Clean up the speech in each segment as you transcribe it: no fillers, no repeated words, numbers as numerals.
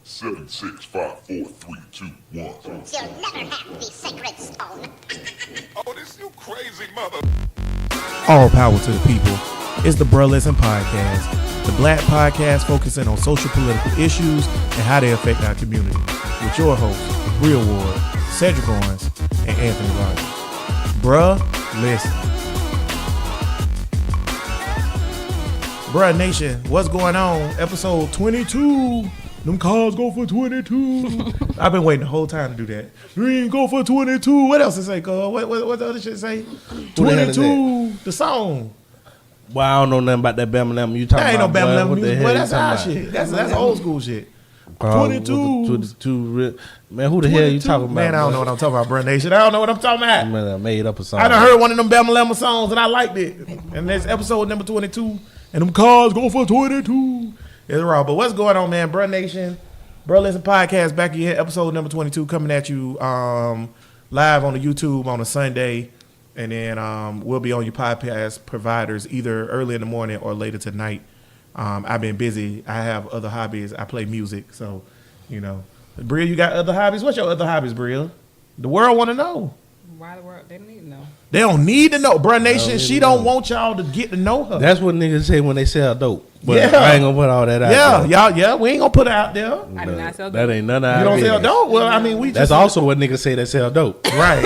7, 6, 5, 4, 3, 2, 1. You'll never have the sacred stone. Oh, this you crazy mother. All power to the people. It's the Bruh Listen Podcast, the black podcast focusing on social political issues and how they affect our community. With your hosts, Real Ward, Cedric Owens, and Anthony Rogers. Bruh Listen. Bruh Nation, what's going on? Episode 22. Them cars go for 22. I've been waiting the whole time to do that. Green go for 22. What else it say, Cole? What the other shit say? 22. The song. Well, I don't know nothing about that Bama Lamb. You talking That ain't no about Bama Lamb what the music. hell Well, you that's talking our about? shit. That's old school shit. 22. Man, who the hell you talking about? Man, I don't know what I'm talking about, Bruh Nation. I don't know what I'm talking about. Man, I made up a song. I done heard one of them Bama Lamb songs and I liked it. And that's episode number 22. And them cars go for 22. It's raw. But what's going on, man? Bruh Nation, Bruh Listen Podcast back here, episode number 22, coming at you live on the YouTube on a Sunday. And then we'll be on your podcast providers either early in the morning or later tonight. I've been busy. I have other hobbies. I play music. So, you know. Bria, you got other hobbies? What's your other hobbies, Bria? The world want to know. Why the world? They don't need to know. They don't need to know. Bruh Nation, she don't want y'all to get to know her. That's what niggas say when they sell dope. But Yeah. I ain't gonna put all that out there. Yeah, we ain't gonna put it out there. I do not sell That dope. ain't none of You our don't sell business. dope? Well, I mean, we That's just... also what niggas say that sell dope. Right.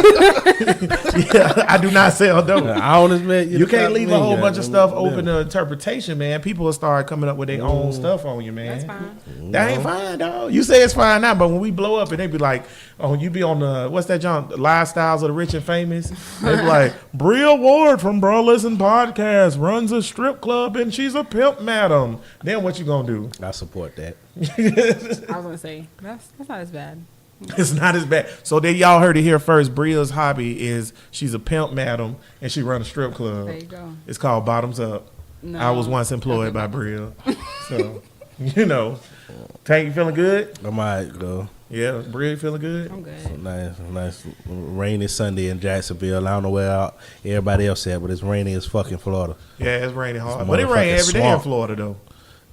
Yeah, I do not sell dope. Honest, man. You can't leave a whole bunch of stuff open to. to interpretation, man. People will start coming up with their own stuff on you, man. That's fine. That ain't fine, dog. You say it's fine now, but when we blow up and they be like, oh, you be on the, what's that, John? Lifestyles of the Rich and Famous. They be like, Bria Ward from Bruh Listen Podcast runs a strip club and she's a pimp madam. Then what you gonna do? I support that. I was gonna say that's not as bad. It's not as bad. So then y'all heard it here first. Bria's hobby is she's a pimp madam and she run a strip club. There you go. It's called Bottoms Up. No. I was once employed by Bria. So, you know. Tank, you feeling good? I'm alright, though. Yeah, Bria, you feeling good? I'm good. Nice rainy Sunday in Jacksonville. I don't know where everybody else at, but it's rainy as fucking Florida. Yeah, it's raining hard. It's a But it rain motherfucking every day in swamp. Florida, though.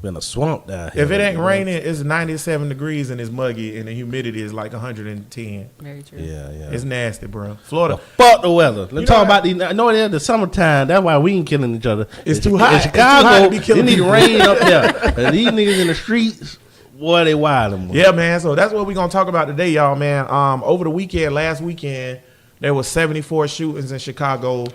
Been a swamp down here. If it ain't raining, it's 97 degrees and it's muggy and the humidity is like 110. Very true. Yeah. It's nasty, bro. Florida. Fuck the weather. Let's You talk know about these. No, it's the summertime. That's why we ain't killing each other. It's too In hot. It's too hot Chicago, to be killing it need people. rain up there. And these niggas in the streets, boy, they wildin'. Boy. Yeah, man. So that's what we're going to talk about today, y'all, man. Over the weekend, last weekend, there was 74 shootings in Chicago.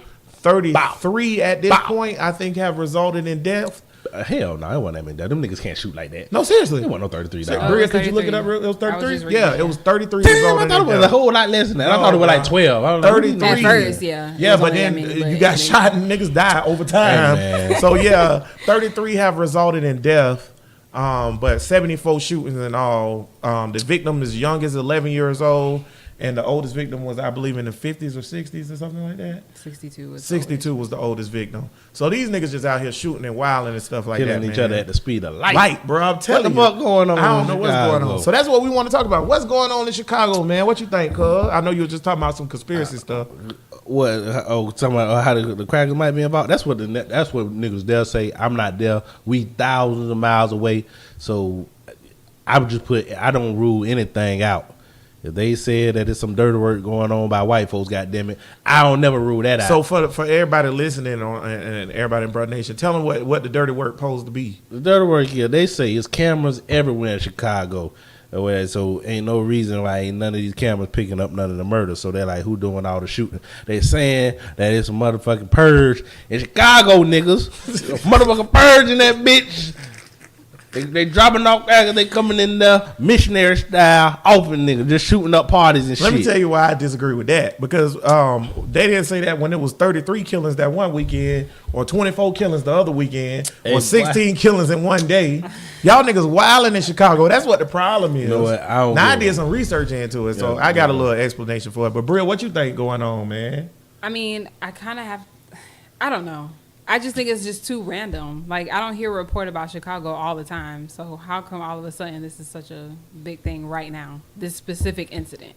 33 at this point, I think, have resulted in death. Hell no, it wasn't that many. Them niggas can't shoot like that. No, seriously. It wasn't no 33. So, Oh, Bria, it was could you look it 33. up? It was I was 33? just reading Yeah, it. it was 33 Damn, I resulting thought it in was a death. whole lot less than that. I No, thought it was bro. like 12. I don't know. 33. At first, yeah. It Yeah, was but only then that many, but you got it- shot and niggas died over time. Hey, man. So, yeah, 33 have resulted in death, but 74 shootings in all. The victim is young as 11 years old, and the oldest victim was, I believe, in the 50s or 60s or something like that. 62 was 62 was the oldest victim. So these niggas just out here shooting and wilding and stuff like Killing that, each man. other at the speed of light. Light, bro. I'm telling the you. fuck going on I don't in know what's Chicago? going on. So that's what we want to talk about. What's going on in Chicago, man? What you think, cuz? I know you were just talking about some conspiracy stuff. What? Oh, talking about how the crackers might be involved. That's what niggas they'll say. I'm not there. We thousands of miles away. So I would just put. I don't rule anything out. If they said that there's some dirty work going on by white folks, goddamn it, I don't never rule that out. So for everybody listening on and everybody in Bruh Nation, tell them what the dirty work supposed to be. The dirty work here, they say it's cameras everywhere in Chicago. So ain't no reason why ain't none of these cameras picking up none of the murders. So they're like, who doing all the shooting? They saying that it's a motherfucking purge in Chicago, niggas. Motherfucking purge in that bitch. They dropping off after they coming in there missionary style, open niggas, just shooting up parties and shit. Let me tell you why I disagree with that. Because they didn't say that when it was 33 killings that one weekend or 24 killings the other weekend Hey, or 16 killings in one day. Y'all niggas wilding in Chicago. That's what the problem is. You know what? I don't now I go- did some research into it, so Yeah, I got a yeah. little explanation for it. But Bria, what you think going on, man? I mean, I kind of have. I don't know. I just think it's just too random. Like, I don't hear a report about Chicago all the time. So how come all of a sudden this is such a big thing right now? This specific incident.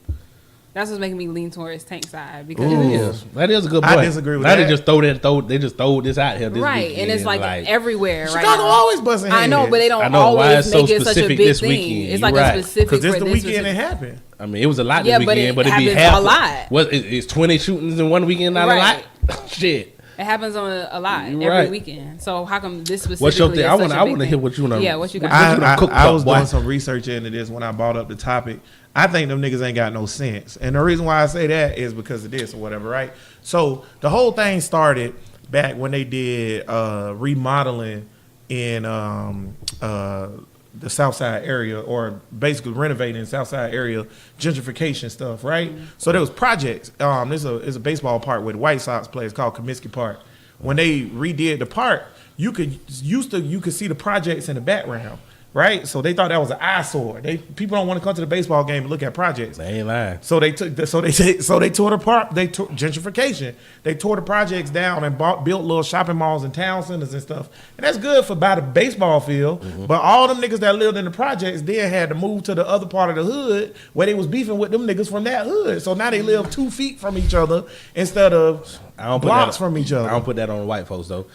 That's what's making me lean towards Tank side because that is a good I point. disagree with now that. They just throw this out here. This right, weekend, and it's like everywhere. Right Chicago now. always busting heads. I know, but they don't I know, why always it's so make it such a specific big this thing. weekend? It's You're like right. a specific because this for the this weekend it specific- happened. I mean, it was a lot Yeah, this but weekend, it but it'd be happens half. a lot. What is 20 shootings in one weekend? Not Right. a lot. Shit. It happens on a lot You're every right. weekend. So how come this specifically? What's your thing? is I such want a big to hear thing? what you know. Yeah, what you got? What you done cooked I up, was boy? doing some research into this when I brought up the topic. I think them niggas ain't got no sense. And the reason why I say that is because of this or whatever, right? So the whole thing started back when they did remodeling in the South Side area, or basically renovating the South Side area, gentrification stuff, right? Mm-hmm. So there was projects. There's a baseball park where the White Sox play. It's called Comiskey Park. When they redid the park, you could see the projects in the background, right? So they thought that was an eyesore. People don't want to come to the baseball game and look at projects. They ain't lying. So they tore the park. They tore gentrification. They tore the projects down and built little shopping malls and town centers and stuff. And that's good for by the baseball field. Mm-hmm. But all them niggas that lived in the projects then had to move to the other part of the hood where they was beefing with them niggas from that hood. So now they live 2 feet from each other instead of blocks from each other. I don't put that on the white folks though.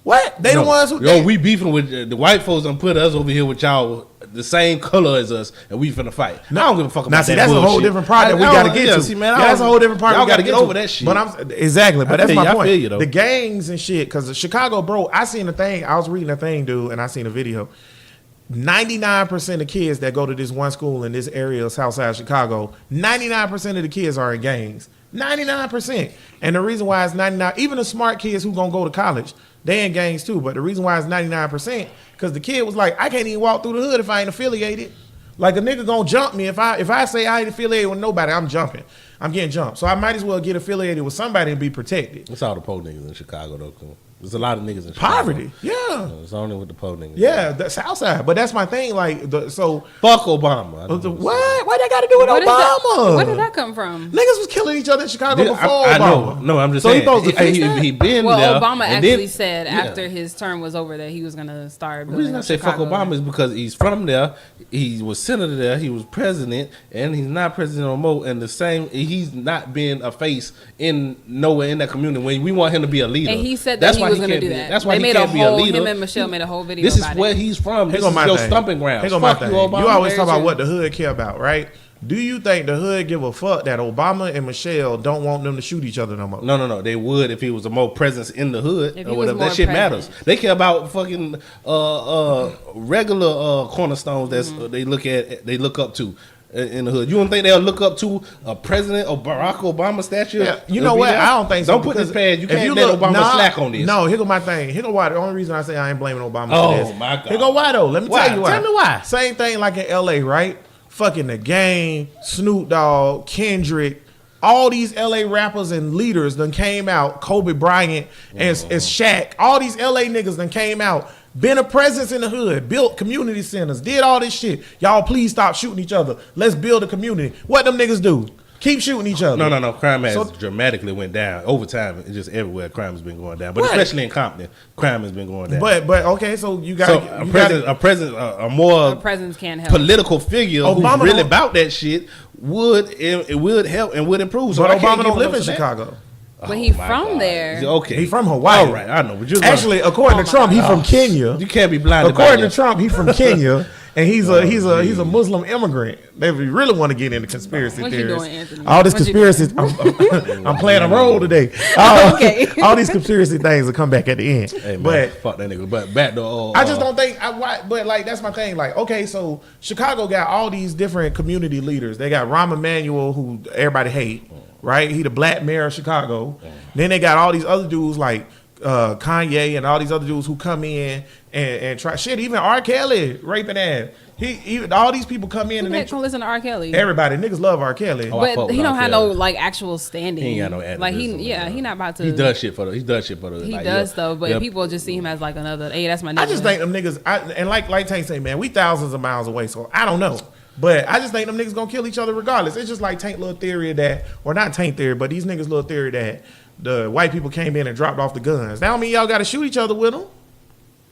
What? They the ones who? we beefing with the white folks. And put us over here with y'all the same color as us, and we finna fight. I don't give a fuck about Now, see, that that's a whole bullshit. different part that we got to get to. See, man, that's a whole different part y'all we got to get over to. that shit. But exactly. But that's I my feel point. you, though. The gangs and shit, because Chicago, bro. I seen a thing. I was reading a thing, dude, and I seen a video. 99% of kids that go to this one school in this area of Southside Chicago, 99% of the kids are in gangs. 99%. And the reason why it's 99, even the smart kids who gonna go to college, they in gangs too. But the reason why it's 99%, because the kid was like, I can't even walk through the hood if I ain't affiliated. Like a nigga gonna jump me if I say I ain't affiliated with nobody, I'm jumping. I'm getting jumped. So I might as well get affiliated with somebody and be protected. It's all the po niggas in Chicago though. Cool. There's a lot of niggas in Chicago. Poverty, yeah. It's only with the po niggas. Yeah, the Southside. But that's my thing. Like, so Fuck Obama. what? Why that got to do with What is that- Obama? Where did that come from? Niggas was killing each other in Chicago Yeah, before I Obama. know. No, I'm just So saying. he supposed to fix that? He been Well, there. Obama and actually then- said yeah. after his term was over that he was gonna start. The reason I say fuck Obama is because he's from there. He was senator there. He was president, and he's not president no more. And the same, he's not being a face in nowhere in that community. When we want him to be a leader, And he said that he was going to do that. That's why they he made can't a be a whole. leader. Him and Michelle made a whole video. This is about where it. he's from. This Here is go my your thing. stomping ground. Here go my Fuck thing. you, Obama. You always Very talk about true. what the hood care about, right? Do you think the hood give a fuck that Obama and Michelle don't want them to shoot each other no more? No. They would if he was a more presence in the hood If or he was whatever. more That shit present. matters. They care about fucking regular cornerstones that's Mm-hmm. they look up to in the hood. You don't think they'll look up to a president or Barack Obama statue? Yeah, you know what? I don't think so. Don't put this because past. You if can't let Obama slack on this. No, here go my thing. Here go why. The only reason I say I ain't blaming Obama Oh, for this. my God. Here go why though. Let me Why? tell you why. Tell me why. Same thing like in LA, right? Fucking The Game, Snoop Dogg, Kendrick, all these LA rappers and leaders done came out. Kobe Bryant and Shaq. All these LA niggas done came out. Been a presence in the hood, built community centers, did all this shit. Y'all please stop shooting each other. Let's build a community. What them niggas do? Keep shooting each other. No. Crime has So- dramatically went down over time. It's just everywhere. Crime has been going down, but Right. especially in Compton, crime has been going down. But okay, so you got so a more The presence can't help. political figure Obama who's really don't- about that shit it would help and would improve. So But I can't Obama give don't him live no in for that. Chicago. But he my from God. there. Okay, He from Hawaii. All right, I know. But just Actually, according to Trump, he from Kenya. you can't be blinded. by According to that. Trump, he from Kenya, and he's a Muslim immigrant. If you really want to get into conspiracy What you theories, doing, Anthony? all these What you conspiracies, I'm playing a role today. Okay. All these conspiracy things will come back at the end. Hey man, but fuck that nigga. But back to I just don't think. But like that's my thing. Like okay, so Chicago got all these different community leaders. They got Rahm Emanuel, who everybody hate, right? He the black mayor of Chicago. Then they got all these other dudes like Kanye and all these other dudes who come in and try shit. Even R. Kelly raping ass. He all these people come in Who and the they heck gonna listen to R. Kelly? everybody niggas love R. Kelly. Oh, I fuck But with he don't R. have Kelly. no like actual standing. He ain't got no Like activism, he not about to. He does shit for the. He like, does yeah. though, but Yeah. people just see him as like another. Hey, that's my nigga. I just think them niggas. And like Tank say, man, we thousands of miles away, so I don't know. But I just think them niggas gonna kill each other regardless. It's just like Tank little theory that, or not Tank theory, but these niggas little theory that the white people came in and dropped off the guns. That don't mean y'all got to shoot each other with them.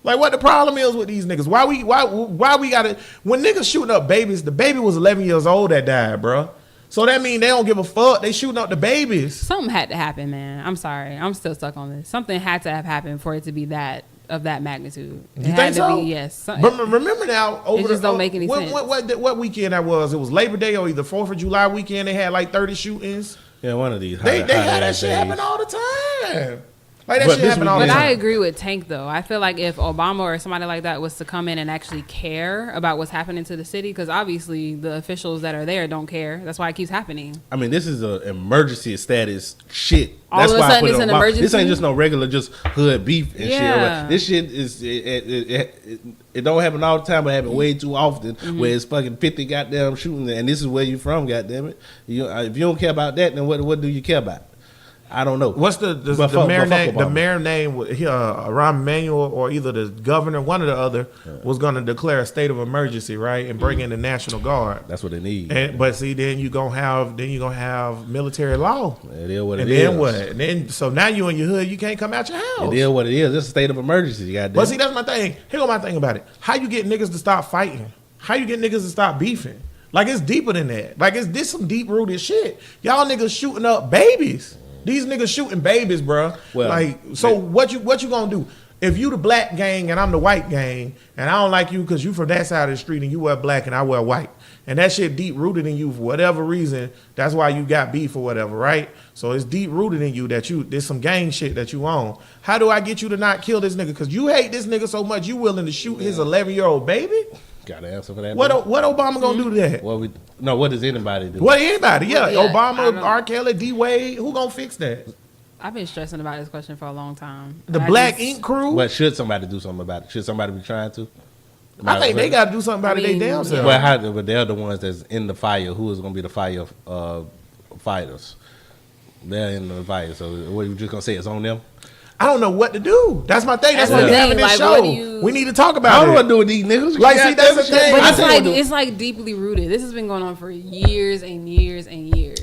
Like what the problem is with these niggas? Why we gotta when niggas shooting up babies? The baby was 11 years old that died, bro. So that mean they don't give a fuck. They shooting up the babies. Something had to happen, man. I'm sorry. I'm still stuck on this. Something had to have happened for it to be that of that magnitude. It You had think to so? be, yes. But remember now, over just don't make any what, sense. What weekend that was? It was Labor Day or either 4th of July weekend. They had like 30 shootings. Yeah, one of these. They hot had that ass shit days. happen all the time. Like that But shit this happen all the But time. I agree with Tank though. I feel like if Obama or somebody like that was to come in and actually care about what's happening to the city, because obviously the officials that are there don't care. That's why it keeps happening. I mean, this is an emergency status shit. All That's of a why I sudden put it's it an on Obama. This emergency? ain't just no regular just hood beef and Yeah. shit. This shit is it don't happen all the time, but happen way too often. Where it's fucking 50 goddamn shooting, and this is where you from, goddamn it. If you don't care about that, then what do you care about? I don't know. What's the But mayor fuck name? The Obama. mayor name, Rahm Emanuel, or either the governor, one or the other, was going to declare a state of emergency, right, and bring in the National Guard. That's what they need. But see, then you gonna have military law. It is what And it is. then what? And then so now you in your hood, you can't come out your house. It is what it is. It's a state of emergency. Goddamn. But see, that's my thing. Here go my thing about it. How you get niggas to stop fighting? How you get niggas to stop beefing? Like it's deeper than that. Like it's this some deep rooted shit. Y'all niggas shooting up babies. These niggas shooting babies, bro. Well, like so, what you gonna do? If you the black gang and I'm the white gang, and I don't like you because you from that side of the street and you wear black and I wear white, and that shit deep rooted in you for whatever reason, that's why you got beef or whatever, right? So it's deep rooted in you that there's some gang shit that you own. How do I get you to not kill this nigga? Because you hate this nigga so much you willing to shoot his 11-year-old baby? Got an answer for that? What bro? Obama gonna do to that? What does anybody do? What anybody? Yeah, Yeah, I Obama, don't- R. Kelly, D. Wade. Who gonna fix that? I've been stressing about this question for a long time. The I Black just- Ink Crew. What should somebody do something about it? Should somebody be trying to? I think they got to do something about I it. They mean, damn yeah. self. But they're the ones that's in the fire. Who is going to be the fire fighters? They're in the fire. So what you just gonna say? It's on them. I don't know what to do. That's my thing. That's That's why the we're having thing, this like, what do show. you- We need to talk I about don't know what it. to do with these niggas. Like, see, that's the thing. But I it's tell like you what to- it's like deeply rooted. This has been going on for years and years and years.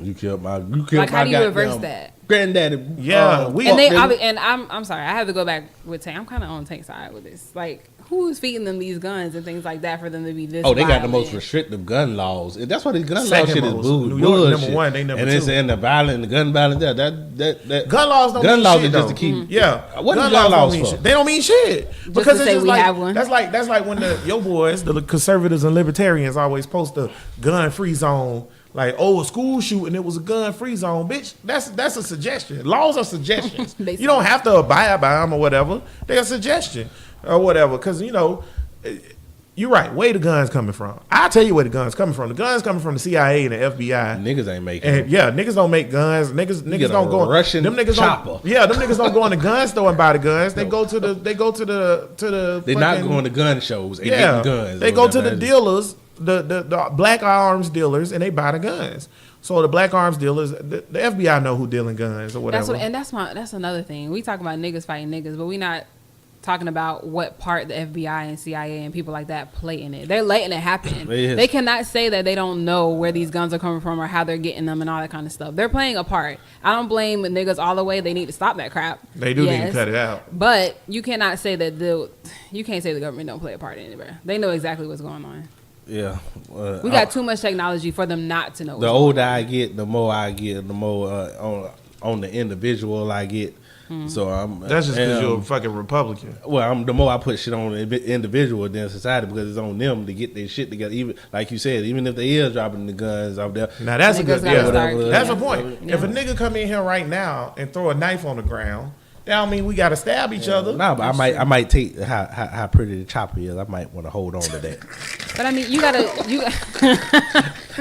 You killed my. Like, how do you reverse that? Granddaddy. Yeah, we- And nigga. and I'm sorry, I have to go back with Tank. I'm kind of on Tank's side with this. Like, who is feeding them these guns and things like that for them to be this? Oh, they got the violent? most restrictive gun laws. That's why the gun law Second shit is most. bullshit. New York number one, they number and it's two. in the violent, the gun violence. That Gun laws don't gun mean laws shit, are just though. to keep. Yeah, What is gun don't laws mean for? shit. They don't mean shit because to it's say just we like have one. that's like when your boys, the conservatives and libertarians, always post a gun-free zone. Like, oh, a school shooting, it was a gun-free zone, bitch. That's a suggestion. Laws are suggestions. Basically. You don't have to abide by them or whatever. They're a suggestion or whatever. Because you're right. Where the guns coming from? I'll tell you where the guns coming from. The guns coming from the CIA and the FBI. Niggas ain't making. And yeah, niggas don't make guns. Niggas get don't a go. Russian them niggas chopper. Don't, yeah, them niggas don't go in the gun store and buy the guns. They go to the. They go to the. They're not fucking- going to gun shows and Yeah, getting guns. they or go to whatever. the dealers, the black arms dealers, and they buy the guns. So the black arms dealers, the FBI know who dealing guns or whatever. That's another thing. We talk about niggas fighting niggas, but we not talking about what part the FBI and CIA and people like that play in it. They're letting it happen. Yes. They cannot say that they don't know where these guns are coming from or how they're getting them and all that kind of stuff. They're playing a part. I don't blame the niggas all the way. They need to stop that crap. They do need to Yes. cut it out. But you cannot say that you can't say the government don't play a part in it, bro. They know exactly what's going on. Yeah. We got too much technology for them not to know. The what's older going on. I get, the more I get, the more on the individual I get. So I'm. That's just because and, you're a fucking Republican. Well, the more I put shit on the individual than society because it's on them to get their shit together. Even like you said, even if they is dropping the guns out there. Now that's a Niggas good. gotta Yeah, start- that's yeah. a point. Yeah. If a nigga come in here right now and throw a knife on the ground, that don't mean we gotta stab each other. Nah, but I might take how pretty the chopper is. I might want to hold on to that. But I mean, you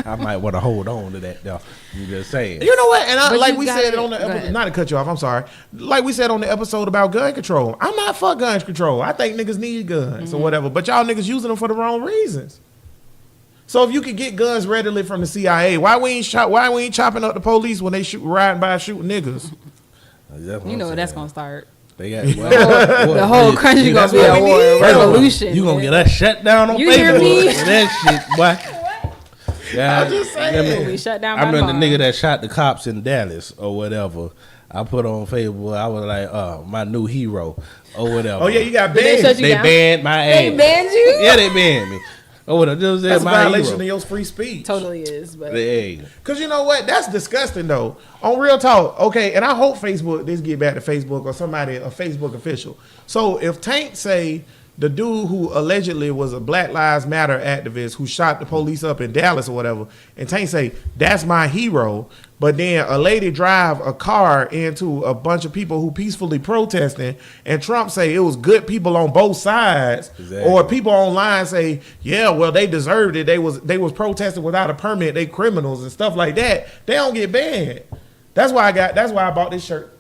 I might want to hold on to that. Though. I'm just saying. You know what? And But like you we gotta- said on the go episode, ahead. not to cut you off, I'm sorry. Like we said on the episode about gun control, I'm not for gun control. I think niggas need guns or whatever, but y'all niggas using them for the wrong reasons. So if you could get guns readily from the CIA, why we ain't chopping up the police when they riding by shooting niggas? you know where that's gonna start. They got The whole country gonna that's be what at we war, need. revolution. You gonna get us shut down on You Facebook? hear me? That shit, boy. Yeah, I'm just saying. We shut down. I by remember the tomorrow. nigga that shot the cops in Dallas or whatever. I put on Facebook. I was like, my new hero or whatever. Oh yeah, you got Did they banned. shut you They down? banned my ass. They banned you? Yeah, they banned me. Oh, what I just said, That's a my violation of hero. your free speech. Totally is, but Hey, Cause you know what? That's disgusting though. On real talk, okay. And I hope Facebook. This get back to Facebook or somebody, a Facebook official. So if Tank say the dude who allegedly was a Black Lives Matter activist who shot the police up in Dallas or whatever, and Tank say that's my hero, but then a lady drive a car into a bunch of people who peacefully protesting, and Trump say it was good people on both sides, Exactly. or people online say, yeah, well they deserved it. They was protesting without a permit. They criminals and stuff like that. They don't get banned. That's why I bought this shirt.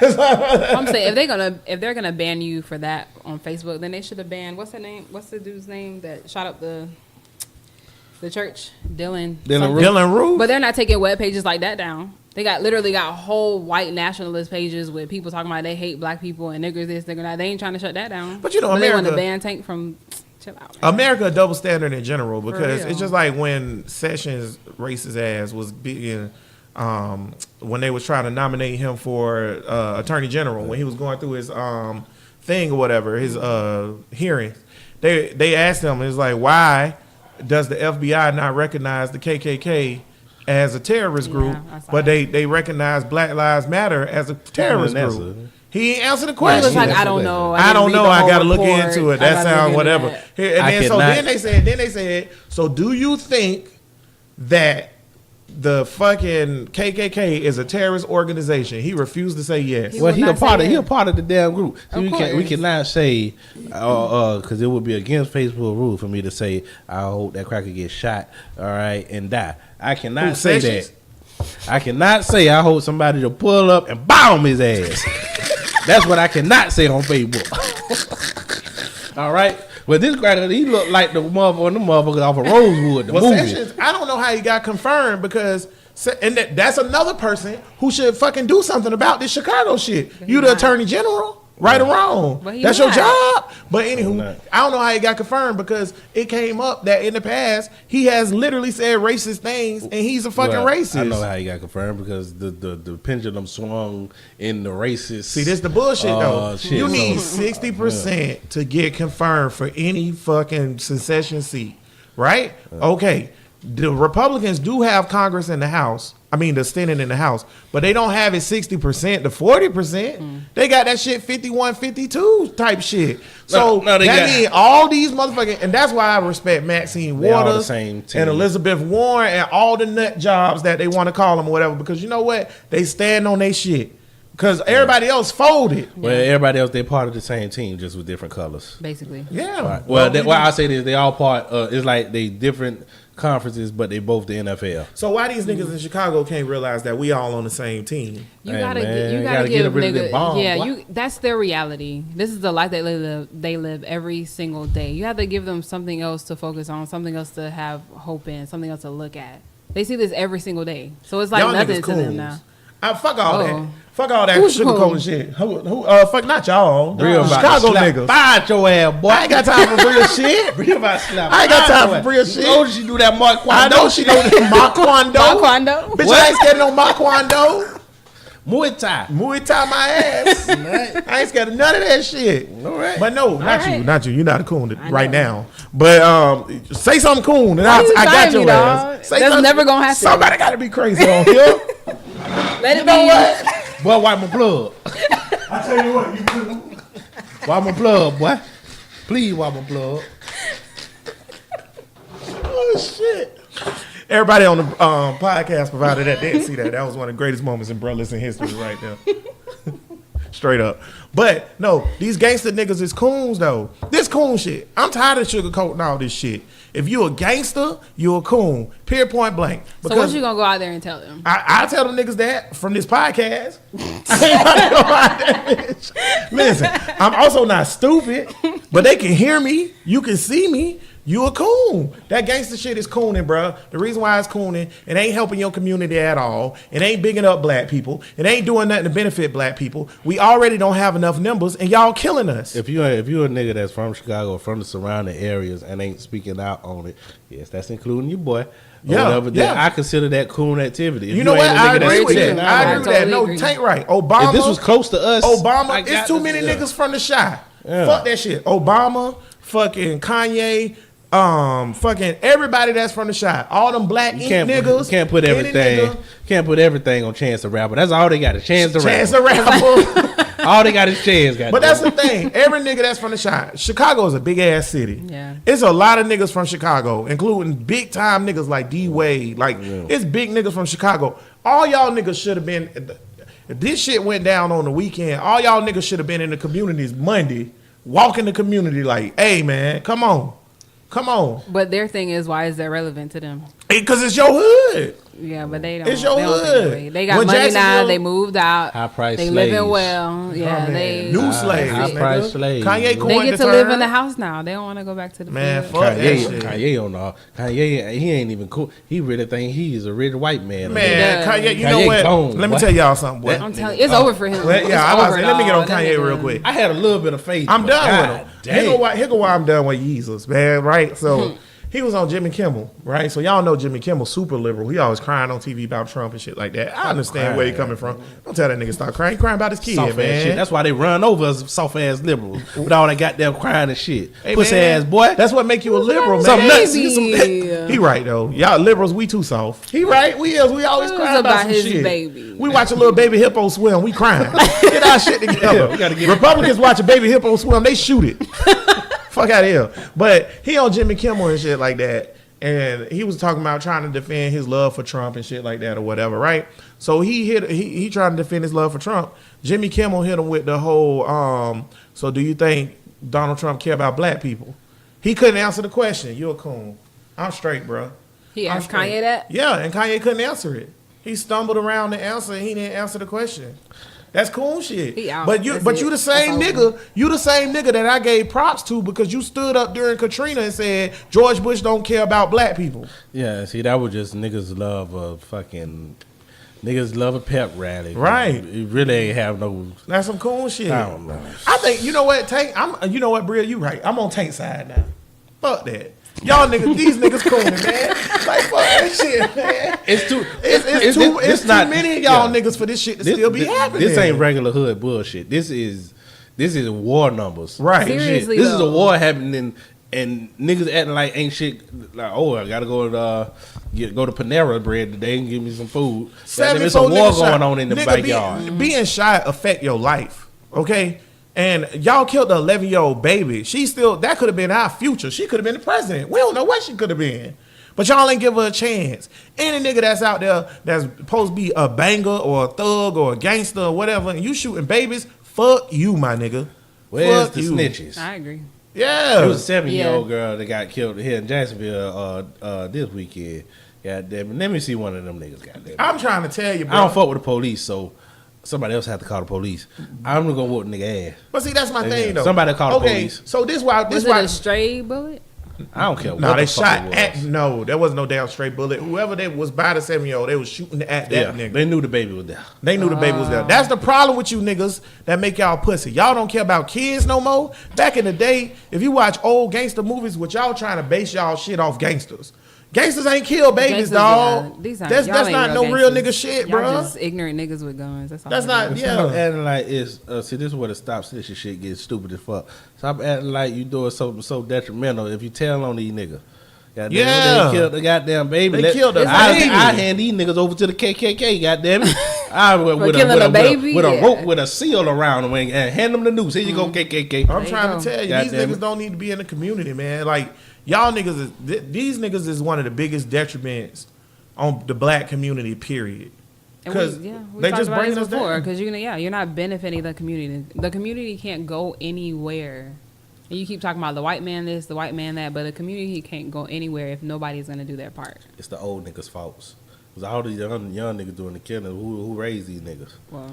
I'm saying if they're gonna ban you for that on Facebook, then they should have banned what's the dude's name that shot up the church, Dylan something. Roof. Dylan Roof. But they're not taking web pages like that down. They literally got whole white nationalist pages with people talking about they hate black people and niggers this, nigger that. They ain't trying to shut that down. But you know, they want to America- ban Tank from. Chill out, man. America a double standard in general because real. it's just like when Sessions racist ass was being when they was trying to nominate him for Attorney General when he was going through his thing or whatever, his hearings. They asked him, it's like, why does the FBI not recognize the KKK as a terrorist group, I saw but that. they recognize Black Lives Matter as a terrorist That's group? it. He ain't answered the He question. was like, that's I don't what know. I don't didn't read know. the I whole gotta look report. into it. I That gotta sounds look whatever. into that. Here, and I then, so cannot- then they said, so do you think that the fucking KKK is a terrorist organization? He refused to say yes. He Well, will he a not part say of he that. a part of the damn group. So Of we course. cannot say because it would be against Facebook rule for me to say I hope that cracker gets shot, all right, and die. I cannot Who, say Sessions? that. I cannot say I hope somebody to pull up and bomb his ass. That's what I cannot say on Facebook. All right, but this cracker he looked like the motherfucker off of Rosewood, the Well, movie. Sessions, I don't know how he got confirmed because, and that's another person who should fucking do something about this Chicago shit. You the not. Attorney General, right or wrong? But he That's your not. job. But anywho, not. I don't know how he got confirmed because it came up that in the past he has literally said racist things and he's a fucking Well, racist. I know how he got confirmed because the pendulum swung in the racist. See, this the bullshit though. shit, You so- need 60% to get confirmed for any fucking secession seat, right? Okay. The Republicans do have Congress in the House. I mean, the Senate in the House, but they don't have it 60% to 40%. They got that shit 51, 52 type shit. So No, they that got- means all these motherfucking, and that's why I respect Maxine They all the Waters same team. and Elizabeth Warren and all the nut jobs that they want to call them or whatever, because you know what? They stand on their shit. Because everybody else folded. Well, everybody else, they part of the same team, just with different colors. Basically. Yeah. Right. Well, why I say this, they all part. It's like they different conferences, but they both the NFL. So why these niggas in Chicago can't realize that we all on the same team? You Hey, gotta, man, you you gotta gotta get give rid of that nigga, bomb. yeah, Why- that's their reality. This is the life that they live every single day. You have to give them something else to focus on, something else to have hope in, something else to look at. They see this every single day, so it's like Y'all nothing niggas to them coons. now. Fuck all Oh. that. Fuck all that Who's sugarcoating cool? shit. Fuck not y'all. Real about Chicago to slap niggas. Fight your ass, boy. I ain't got time for real shit. Real about to slap. I ain't got time your for ass. real shit. You know she do that Mark I know she know Makwando. Taekwondo. Bitch, What? I ain't scared of no Makwando. Muay Thai. Muay Thai my ass. I ain't scared of none of that shit. All right. But no, not right. you, not you. You're not a coon I right know. now. But say something coon, and Why you I got trying your me, ass. dog? Say That's something- never gonna happen. Somebody got to be crazy on here. Let it You know be. what? Boy, wipe my blood. I tell you what, you Wipe my blood, boy. Please wipe my blood. oh shit. Everybody on the podcast provided that didn't see that. That was one of the greatest moments in Bro Listen history right there. Straight up. But no, these gangster niggas is coons though. This coon shit. I'm tired of sugarcoating all this shit. If you a gangster, you a coon. Period, point blank. So what you gonna go out there and tell them? I tell them niggas that from this podcast. I ain't about to go out that bitch. Listen, I'm also not stupid, but they can hear me. You can see me. You a coon. That gangster shit is cooning, bro. The reason why it's cooning, it ain't helping your community at all. It ain't bigging up black people. It ain't doing nothing to benefit black people. We already don't have enough numbers, and y'all killing us. If you're a nigga that's from Chicago or from the surrounding areas and ain't speaking out on it, yes, that's including you, boy. Or Yeah, whatever, then yeah. I consider that coon activity. If You know ain't what? a I nigga that's agree with speaking that. out I on agree it. with that. No, Totally agree. Tank right. Obama. If this was close to us, I Obama, got it's too to- many yeah. niggas from the shy. Yeah. Fuck that shit. Obama, fucking Kanye, fucking everybody that's from the shot, all them black ink niggas. You can't put any everything. nigga, Can't put everything on Chance the Rapper. That's all they got. A Chance the Chance Rapper. the Rapper. All they got is Chance. But that's the thing. Every nigga that's from the shot. Chicago is a big ass city. Yeah. It's a lot of niggas from Chicago, including big time niggas like D Wade. Like it's big niggas from Chicago. All y'all niggas should have been. If this shit went down on the weekend, all y'all niggas should have been in the communities Monday, walking the community like, hey man, come on. Come on. But their thing is, why is that relevant to them? Because it's your hood. Yeah, but they don't. It's your they don't think hood. that way. They got When money now. Jacksonville- They moved out. High price They slaves. living well. Yeah, man. they New slaves. high nigga. price slaves. Kanye They they coined get the to live term. in the house now. They don't want to go back to the Man, field. fuck that Kanye, shit. Kanye on the Kanye, he ain't even cool. He really think he is a rich white man. Man, Yeah. Kanye, you Kanye know what? gone, Let me boy. tell y'all something, boy. I'm telling you, it's over for him. Well, It's yeah, I was over, saying, let me get on dog. That Kanye nigga- real quick. I had a little bit of faith. I'm but done God with him. damn. Here go why I'm done with Jesus, man, right? So he was on Jimmy Kimmel, right? So y'all know Jimmy Kimmel super liberal. He always crying on TV about Trump and shit like that. I understand where he coming from. Don't tell that nigga stop crying. He crying about his kid, Soft ass man. shit. That's why they run over us soft ass liberals with all that goddamn crying and shit. Hey, Pussy man, ass boy. That's what make you a liberal, man. Some nuts. Baby. He right though. Y'all liberals, we too soft. He right. We is. We always It was crying about about some his shit. baby. We watch a little baby hippo swim. We crying. Get our shit together. Yeah, we gotta get- Republicans watch a baby hippo swim. They shoot it. Fuck out of here. But he on Jimmy Kimmel and shit like that. And he was talking about trying to defend his love for Trump and shit like that or whatever, right? So he trying to defend his love for Trump. Jimmy Kimmel hit him with the whole, so do you think Donald Trump care about black people? He couldn't answer the question. You a coon. I'm straight, bro. He I'm asked straight. Kanye that. Yeah, and Kanye couldn't answer it. He stumbled around the answer and he didn't answer the question. That's cool shit. He out. But you That's but it. you the same That's nigga. You the same nigga that I gave props to because you stood up during Katrina and said George Bush don't care about black people. Yeah, see, that was just niggas love a fucking niggas love a pep rally. Right. It really ain't have no. That's some cool shit. I don't know. I think you know what, Tank. You know what, Bria, you right. I'm on Tank side now. Fuck that. Y'all niggas, these niggas cooning, man. Like fuck that shit, man. It's too. It's too many of y'all yeah. niggas for this shit to still be happening. This ain't regular hood bullshit. This is war numbers. Right. Shit. Seriously, This is a though. war happening, and niggas acting like ain't shit. Like, oh, I gotta go to go to Panera Bread today and give me some food. There's a 74 war niggas going shot. on in the Nigga, backyard. Being shot affect your life, okay? And y'all killed the 11-year-old baby. She still, that could have been our future. She could have been the president. We don't know what she could have been. But y'all ain't give her a chance. Any nigga that's out there that's supposed to be a banger or a thug or a gangster or whatever, and you shooting babies, fuck you, my nigga. Where's Fuck the you. snitches? I agree. Yeah. It was a 7-year-old Yeah. girl that got killed here in Jacksonville this weekend. Goddamn it. Let me see one of them niggas. Goddamn it. I'm trying to tell you, bro. I don't fuck with the police, so somebody else had to call the police. I'm gonna go whoop a nigga ass. But see, that's my Yeah. thing, though. Somebody call the okay, police. so this why Was it a stray bullet? I don't care. No, what they the fuck shot it was. at. No, there was no damn straight bullet. Whoever they was by the 7-year-old, they was shooting at that Yeah, nigga. they knew the baby was there. They knew the baby was there. That's the problem with you niggas that make y'all pussy. Y'all don't care about kids no more. Back in the day, if you watch old gangster movies, what y'all trying to base y'all shit off gangsters. Gangsters ain't kill babies, Gangsters, dog. yeah. These aren't- That's y'all ain't not no real nigga gangsters. shit, Y'all bro. just ignorant niggas with guns. That's all. That's it not. is. Yeah. Stop acting like it's see. This is where the stop snitching shit gets stupid as fuck. Stop acting like you doing something so detrimental. If you tell on these niggas, goddamn, Yeah. they killed the goddamn baby. They killed the I baby. hand these niggas over to the KKK. Goddamn it! I went with killing a baby? with a Yeah. rope with a seal around them and hand them the noose. Here you go, KKK. I'm There trying you to go. tell you, God these damn niggas it. don't need to be in the community, man. Like y'all niggas these niggas is one of the biggest detriments on the black community. Period. And Because we they talked just about bringing this us before. down. Because you're not benefiting the community. The community can't go anywhere. And you keep talking about the white man this, the white man that, but the community can't go anywhere if nobody's gonna do their part. It's the old niggas' faults. Cause all these young niggas doing the killing. Who raised these niggas? Well,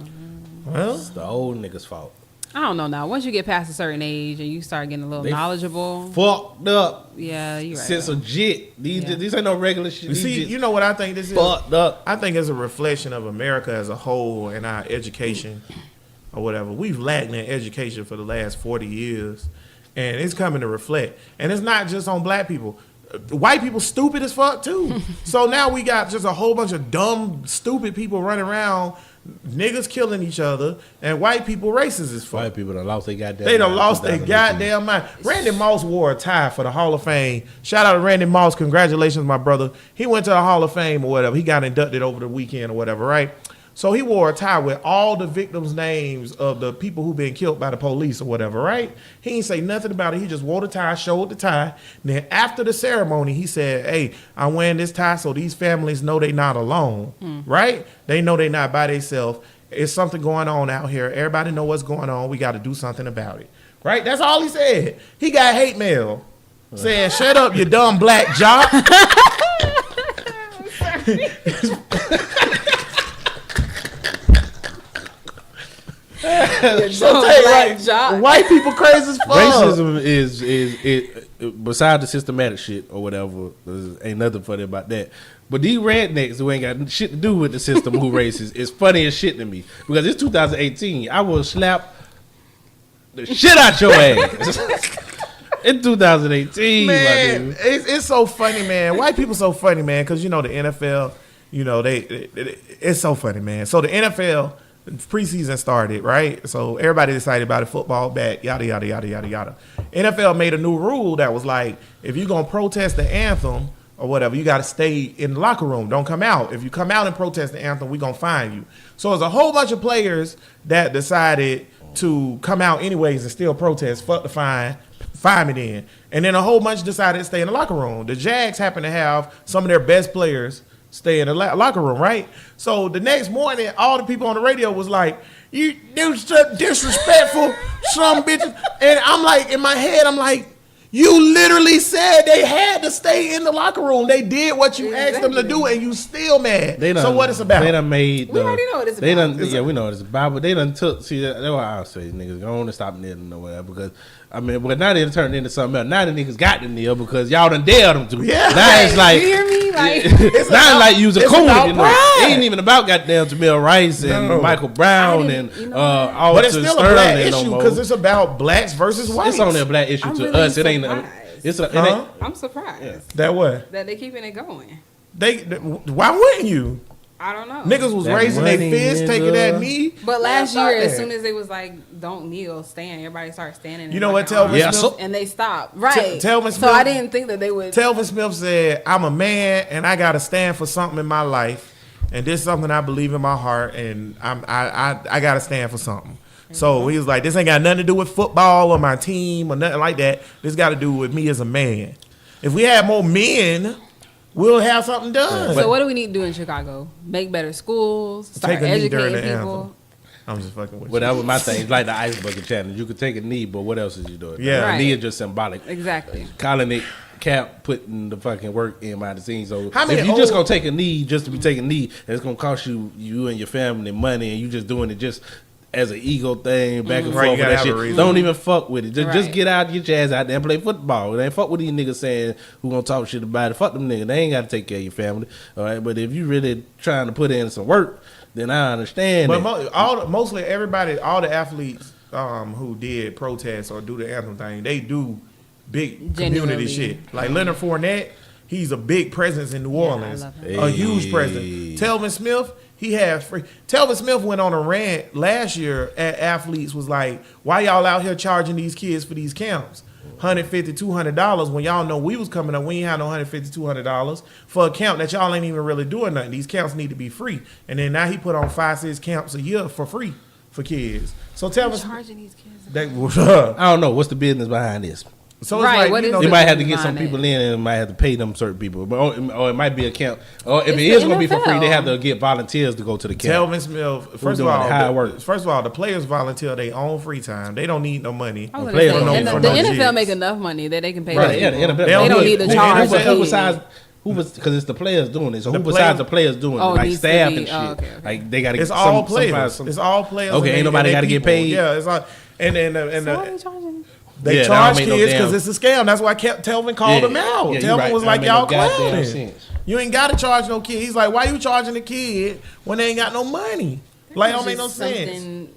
Well, It's the old niggas' fault. I don't know now. Once you get past a certain age and you start getting a little They knowledgeable, Fucked up. yeah, you're right. Sense of jit. Yeah. These ain't no regular shit. you These see, just you know what I think this is? fucked up. I think it's a reflection of America as a whole and our education or whatever. We've lacked in education for the last 40 years, and it's coming to reflect. And it's not just on black people. white people stupid as fuck too. So now we got just a whole bunch of dumb, stupid people running around, niggas killing each other, and white people racist as fuck. White people done lost their goddamn. They done mind lost their 2018. goddamn mind. Randy Moss wore a tie for the Hall of Fame. Shout out to Randy Moss. Congratulations, my brother. He went to the Hall of Fame or whatever. He got inducted over the weekend or whatever, right? So he wore a tie with all the victims' names of the people who been killed by the police or whatever, right? He ain't say nothing about it. He just wore the tie, showed the tie. And then after the ceremony, he said, hey, I'm wearing this tie so these families know they not alone, right? They know they not by themselves. It's something going on out here. Everybody know what's going on. We got to do something about it, right? That's all he said. He got hate mail saying, shut up, you dumb black jock. So tell you, right, white people crazy as fuck. Racism is besides the systematic shit or whatever. Ain't nothing funny about that. But these rednecks who ain't got shit to do with the system who racist is funny as shit to me because it's 2018. I will slap the shit out your ass. In 2018, man, it's so funny, man. White people so funny, man, because you know the NFL, you know it's so funny, man. So the NFL preseason started, right? So everybody excited about it, football back, yada yada yada yada yada. NFL made a new rule that was like, if you're gonna protest the anthem or whatever, you got to stay in the locker room. Don't come out. If you come out and protest the anthem, we gonna fine you. So there's a whole bunch of players that decided to come out anyways and still protest. Fuck the fine me then. And then a whole bunch decided to stay in the locker room. The Jags happen to have some of their best players stay in the locker room, right? So the next morning, all the people on the radio was like, you disrespectful, some bitches. And I'm like, in my head, I'm like, you literally said they had to stay in the locker room. They did what you asked them to do, and you still mad. So what it's about? They done made. We already know what it's about. They done, yeah, we know what it's about. But they done took. See, that's why I say niggas go on and stop kneeling or whatever. Because I mean, but now they turned into something else. Now the niggas got to kneel because y'all done dared them to. Yeah. Now it's like, you hear me? Like, it's now it's like you was a coon. about You know, pride. it ain't even about goddamn Jamil Rice and Michael Brown and all. But it's still a black issue no because it's about blacks versus whites. It's only a black issue I'm to really us. It ain't. surprised. It's a. It Huh? ain't, I'm surprised That what? that they keeping it going. Why wouldn't you? I don't know. Niggas was That raising their money, fist, taking nigga. that knee. But last Man, year, fuck as that. soon as they was like, "Don't kneel, stand," everybody started standing. You know what Telvin Telvin Yeah, Smith? so- and they stopped. Right. Telvin So Smith- I didn't think that they would. Telvin Smith said, I'm a man and I got to stand for something in my life. And this is something I believe in my heart. And I got to stand for something. So he was like, this ain't got nothing to do with football or my team or nothing like that. This got to do with me as a man. If we had more men, we'll have something done. So what do we need to do in Chicago? Make better schools. Start Take a knee during educating the people. anthem. I'm just fucking with Well, you. that was my thing. It's like the ice bucket challenge. You could take a knee, but what else is you doing? Yeah. A knee Right. is just symbolic. Exactly. Colin Cap putting the fucking work in behind the scenes. So How many if you just old- gonna take a knee just to be taking a knee, and it's gonna cost you and your family money, and you just doing it just as an ego thing, back and Right, forth you with gotta that have a shit. reason. Don't even fuck with it. Just Right. get out, get your ass out there and play football. They ain't fuck with these niggas saying who gonna talk shit about it. Fuck them niggas. They ain't gotta take care of your family. All right, but if you really trying to put in some work, then I understand. But that. mostly everybody, all the athletes who did protest or do the anthem thing, they do big community Genuinely. shit. Like Leonard Fournette, he's a big presence in New Orleans, love a huge Hey. presence. Telvin Smith, he had free. Telvin Smith went on a rant last year at athletes, was like, why y'all out here charging these kids for these camps? $150, $200 when y'all know we was coming up. We ain't had no $150, $200 for a camp that y'all ain't even really doing nothing. These camps need to be free. And then now he put on 5-6 camps a year for free for kids. So Telvin Smith, Charging these kids. I don't know what's the business behind this. so it's Right, like, what you is know, They the- might have to get behind some it. people in and might have to pay them certain people. But or it might be a camp. Or if It's it the is going to be for free, NFL. they have to get volunteers to go to the camp. Telvin Smith, first of doing all, it? How it works? the players volunteer their own free time. They don't need no money. I was gonna players say, don't and need the no NFL jigs. make enough money that they can pay. Right, those yeah, the people. NFL. They don't need to charge Who the besides because it's the players doing it. So The who besides players- the players doing it? Oh, Like needs to staff be- and shit. oh, okay. Like they got to. It's all players. It's all players. Okay, and ain't nobody and gotta get people. paid? Yeah, it's all. And then and So what are they charging? they Yeah, that charge don't make no kids damn- because it's a scam. That's why Telvin called them out. Yeah, you Telvin right. was That like, make no y'all goddamn clowning. sense. You ain't got to charge no kid. He's like, why you charging a kid when they ain't got no money? Like, don't make no Just sense. something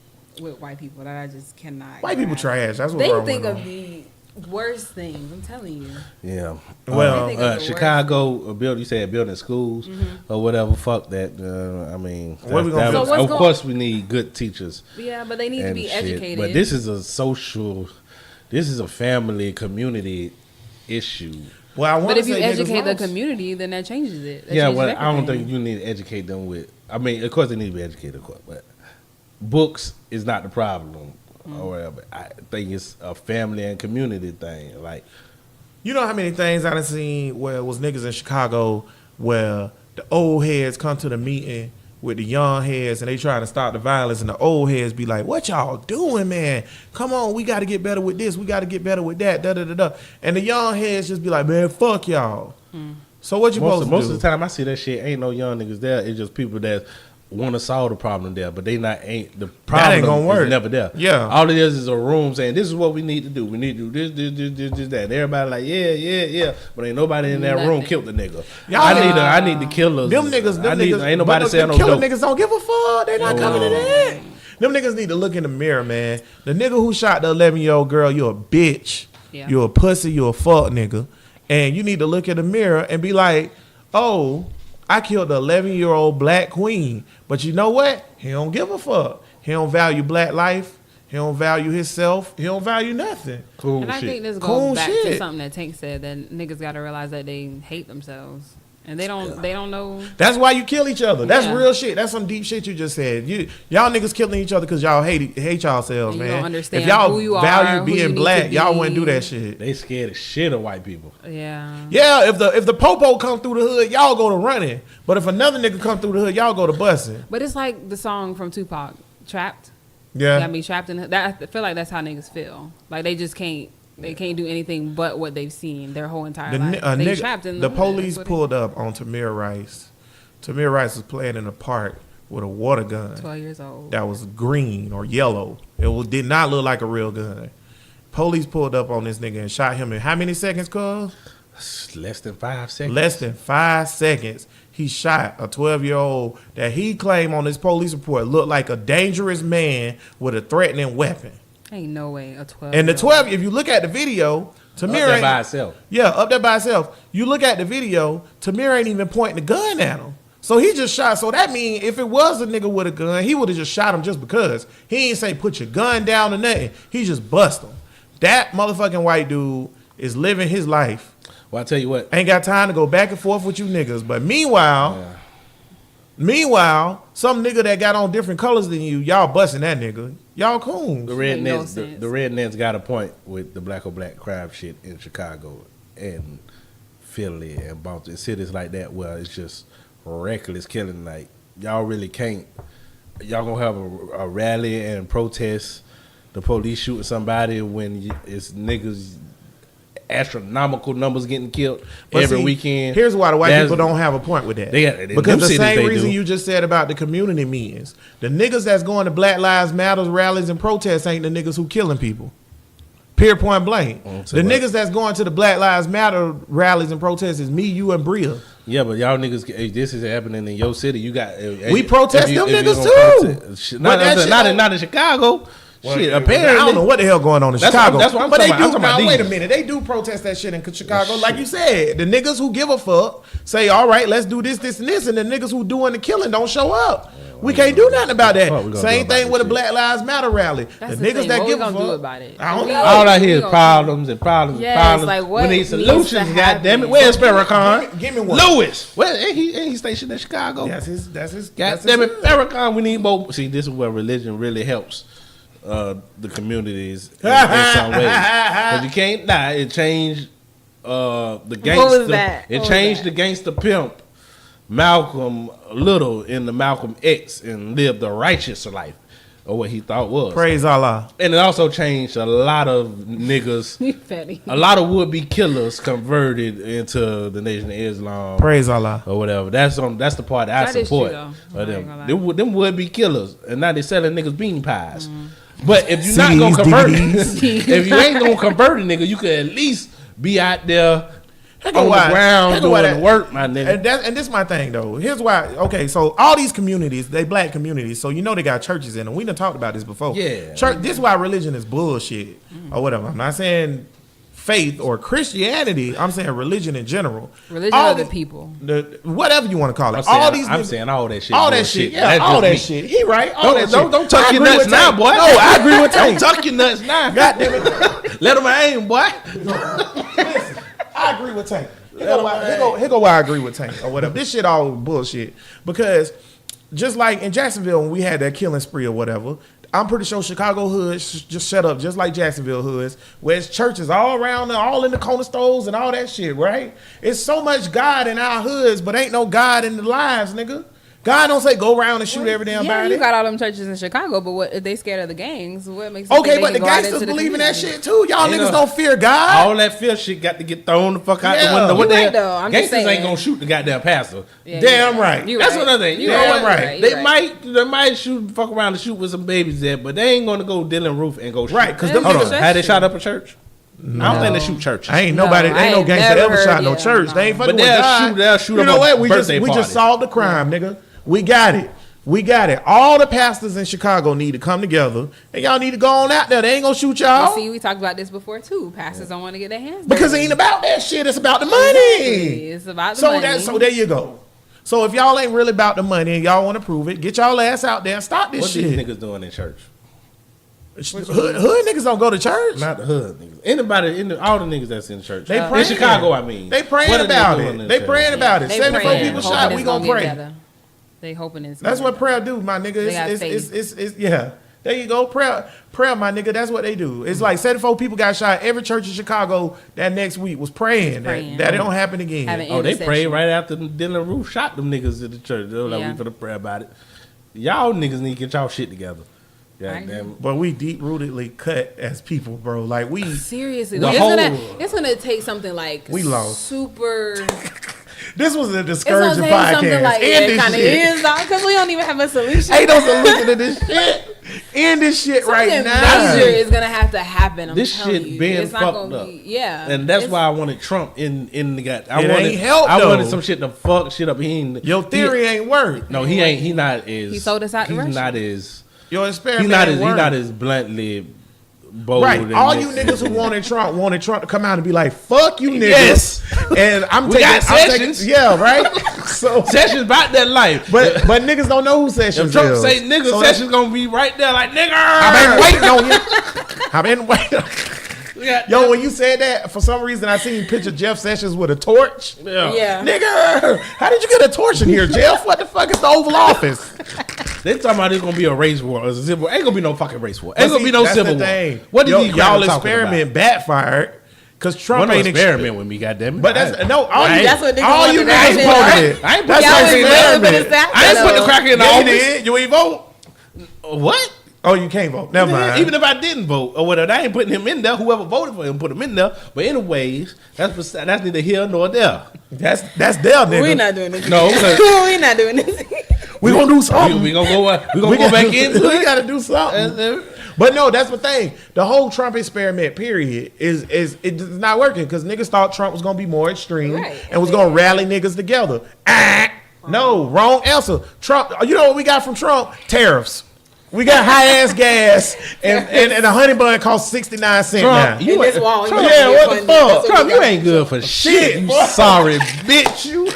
with white people that I just cannot. White people grasp. trash. That's what They wrong think with of them. the Worst things, I'm telling you. Yeah. Well, I think of the Chicago build. You said building schools or whatever. Fuck that. I mean, What we gonna do? So what's of course we need good teachers. Yeah, but they need to and be shit. educated. But this is a social. This is a family community issue. Well, I want But to if you say educate the lost. community, then that changes it. That Yeah, changes well, I don't everything. think you need to educate them with. I mean, of course they need to be educated, of course, but books is not the problem or whatever. I think it's a family and community thing. Like, You know how many things I done seen where it was niggas in Chicago where the old heads come to the meeting with the young heads and they trying to stop the violence, and the old heads be like, "What y'all doing, man? Come on, we got to get better with this. We got to get better with that." Da da da da. And the young heads just be like, "Man, fuck y'all." So what you supposed to most do? of the time I see that shit, ain't no young niggas there. It's just people that want to solve the problem there, but they not ain't the problem ain't gonna work. is never there. Yeah. all it is a room saying this is what we need to do. We need to do this, that. And everybody like yeah, but ain't nobody in that room Nothing. killed the nigga. Y'all I need the killers. Them niggas, Ain't nobody but saying them no killer dope. niggas don't give a fuck. They not coming to no. that. Them niggas need to look in the mirror, man. The nigga who shot the 11-year-old girl, you a bitch. Yeah. You a pussy. You a fuck nigga. And you need to look in the mirror and be like, oh, I killed the 11-year-old black queen. But you know what? He don't give a fuck. He don't value black life. He don't value himself. He don't value nothing. Cool And I shit. think this goes Cool back shit. to something that Tank said, that niggas got to realize that they hate themselves. And they don't know. That's why you kill each other. That's Yeah. real shit. That's some deep shit you just said. Y'all niggas killing each other because y'all hate yourselves, And you man. don't understand if y'all who you value are, who being you need black, to y'all be. wouldn't do that shit. They scared as shit of white people. Yeah. Yeah, if the popo come through the hood, y'all go to running. But if another nigga come through the hood, y'all go to busting. But it's like the song from Tupac, Trapped. Yeah. Got me trapped in that. I feel like that's how niggas feel. Like they just can't. They can't do anything but what they've seen their whole entire life. They trapped in the hood. police That's what pulled up on Tamir Rice. Tamir Rice was playing in the park with a water gun 12 years old. that was green or yellow. Did not look like a real gun. Police pulled up on this nigga and shot him in how many seconds, cuz? It's less than 5 seconds. Less than 5 seconds. He shot a 12-year-old that he claimed on his police report looked like a dangerous man with a threatening weapon. Ain't no way a 12. And the 12, if you look at the video, Tamir Up there ain't, by itself. yeah, up there by himself. You look at the video, Tamir ain't even pointing the gun at him. So he just shot. So that means if it was a nigga with a gun, he would have just shot him just because. He ain't say put your gun down or nothing. He just bust him. That motherfucking white dude is living his life. Well, I tell you what. Ain't got time to go back and forth with you niggas. But meanwhile, some nigga that got on different colors than you, y'all busting that nigga. Y'all coons. The Make no rednecks, sense. the rednecks got a point with the black on black crime shit in Chicago and Philly and Boston, cities like that where it's just reckless killing. Like y'all really can't. Y'all gonna have a rally and protest. The police shooting somebody when it's niggas. Astronomical numbers getting killed But every see, weekend. Here's why the white That's- people don't have a point with that. They got- in because them the cities same they reason do. you just said about the community meetings. The niggas that's going to Black Lives Matter rallies and protests ain't the niggas who killing people. Period, point blank. so The what? niggas that's going to the Black Lives Matter rallies and protests is me, you, and Bria. Yeah, but y'all niggas, if this is happening in your city, you got. We protest them niggas too. Not, But that shit not, don't- not in Chicago. Shit, I apparently. don't know what the hell going on in That's Chicago. what- that's what I'm but talking they about. do. I'm talking Now, about wait a these. minute. They do protest that shit in Chicago. Like you said, the niggas who give a fuck say, all right, let's do this, this, and this. And the niggas who doing the killing don't show up. We can't do nothing about What we that. gonna Same do about thing this with a shit? Black Lives Matter rally. That's the the niggas thing. that What we give a gonna fuck. do about it? I don't We- know. All I hear We is gonna- problems and problems Yes, and problems. like, what we need needs to solutions. God damn happen? it, where's Farrakhan? Give me one. Lewis. Well, ain't he stationed in Chicago? That's his. God that's damn his- it, Farrakhan. We need more. See, this is where religion really helps the communities in some ways. Because you can't lie. It changed the gangster. What was that? It What was changed that? the gangster pimp Malcolm Little in the Malcolm X and lived a righteous life, or what he thought was. Praise Allah. And it also changed a lot of niggas. You fatty. A lot of would-be killers converted into the Nation of Islam Praise Allah. or whatever. That's the part that I That is support. true, though. Of I ain't gonna them. lie. Them would-be killers, and now they selling niggas bean pies. But if you're CDs, not gonna convert, DVDs. if you ain't gonna convert a nigga, you could at least be out there Here's on why- the ground here's doing why the that- work, my nigga. And this my thing though. Here's why. Okay, so all these communities, they black communities, so you know they got churches in them. We done talked about this before. Yeah. Church. This is why religion is bullshit or whatever. I'm not saying faith or Christianity. I'm saying religion in general. Religion All of the the- people. whatever you want to call it. I'm saying all that shit. all that bullshit. shit. Yeah, That's all just that me. shit. He right. All that Don't shit. tuck I your agree nuts with now, Tank. boy. No, I agree with Don't Tank. tuck your nuts now. God damn it. Let them aim, boy. I agree with Tank. Here go why I agree with Tank or whatever. This shit all bullshit. Because just like in Jacksonville when we had that killing spree or whatever, I'm pretty sure Chicago hoods just shut up just like Jacksonville hoods, where it's churches all around, all in the corner stores and all that shit, right? It's so much God in our hoods, but ain't no God in the lives, nigga. God don't say go around and shoot every damn Yeah, body. you got all them churches in Chicago, but what if they scared of the gangs? What makes them Okay, think but they the can go out gangsters into the believe in that community? shit too. Y'all Ain't niggas no- don't fear God. All that fear shit got to get thrown the fuck out Yeah. the window. What You the right, hell? though. I'm just Gangsters ain't saying. gonna shoot the goddamn pastor. Yeah, Damn you right. You That's right. another thing. You Damn right. right. You They might shoot, fuck around and shoot with some babies there, but they ain't gonna go Dylan Roof and go shoot. Right, because Yeah, them hold niggas. on. Had they shot up a church? I don't think they shoot churches. I ain't No, nobody, I ain't no ain't gangster never ever shot heard, no yeah, church. no. They ain't fucking But with they'll God. shoot You up know a what? We birthday just party. solved the crime, nigga. We got it. We got it. All the pastors in Chicago need to come together, and y'all need to go on out there. They ain't gonna shoot y'all See, we talked about this before too. Pastors don't want to get their hands because it dirty. ain't about that shit. It's about the money. Exactly. It's about the money. So there you go. So if y'all ain't really about the money and y'all want to prove it, get y'all ass out there and stop this What shit. these niggas doing in church? Hood niggas don't go to church. Not the hood niggas. Anybody, all the niggas that's in church. They in praying. Chicago, I mean. They praying What are about doing it. in They church? praying about it. They 74 praying, people hoping shot. it's We gonna get pray. better. They hoping it's. That's get what better. prayer do, my nigga. They got It's yeah. There you go. Prayer, my nigga. That's what they do. It's like 74 people got shot. Every church in Chicago that next week was praying, Praying. that it don't happen again. Having Oh, they intercession. prayed right after Dylan Roof shot them niggas at the church. They were like, Yeah. we finna pray about it. Y'all niggas need to get y'all shit together. Right. Goddamn. But we deep rootedly cut as people, bro. Like we Seriously, The though, whole- it's gonna take something like We lost. super. this was a It's gonna discouraging take podcast. something like End it this kind of shit. is, because we don't even have a solution. Ain't no solution to this shit. End this shit right Something now. major is gonna have to happen. I'm This telling shit you. been It's not fucked gonna up. be, yeah, And that's It's- why I wanted Trump in the gut. I It wanted, ain't help, I though. wanted some shit to fuck shit up. He ain't, Your theory ain't work. No, he ain't. He not as. He sold us out to He's Russia. not as. Your experiment He's not ain't as. He's work. not as bluntly bold. Right. and All you this- niggas who wanted Trump to come out and be like, fuck you niggas. Yes. And I'm We taking, got I'm taking- Sessions. yeah, right? So Sessions about that life. but niggas don't know who Sessions if Trump is. say nigga, So Sessions gonna be right there like nigga. I've been waiting on you. I've been waiting. Yeah. Yo, when you said that, for some reason I seen picture Jeff Sessions with a torch. Yeah. Nigga, how did you get a torch in here, Jeff? What the fuck is the Oval Office? They talking about it's gonna be a race war. Or civil war. Ain't gonna be no fucking race war. Ain't gonna be no That's civil the war. thing. What did Yo, these y'all y'all experiment backfired because Trump One ain't experiment with me, goddamn it. But that's no. All you, That's what niggas all want you to do. niggas I ain't voted it. I ain't put That's Y'all an ain't experiment. really put us I ain't put the out, cracker in the Yeah, you office. did. You ain't vote. What? Oh, you can't vote. Never mind. Even if I didn't vote or whatever, I ain't putting him in there. Whoever voted for him put him in there. But anyways, that's neither here nor there. that's their nigga. We not doing this. No, because we not doing this. We gonna do something. we gonna go. We gonna go back into We it. gotta do something. But no, that's the thing. The whole Trump experiment period is it's not working because niggas thought Trump was gonna be more extreme Right. and was gonna rally niggas together. No, wrong answer. Trump. You know what we got from Trump? Tariffs. We got high ass gas and a honey bun costs 69 cents now. Trump, you In this wall, Trump, you yeah, gotta what get the funded. fuck? That's what Trump, we you got. ain't good for shit. You boy. sorry bitch. You.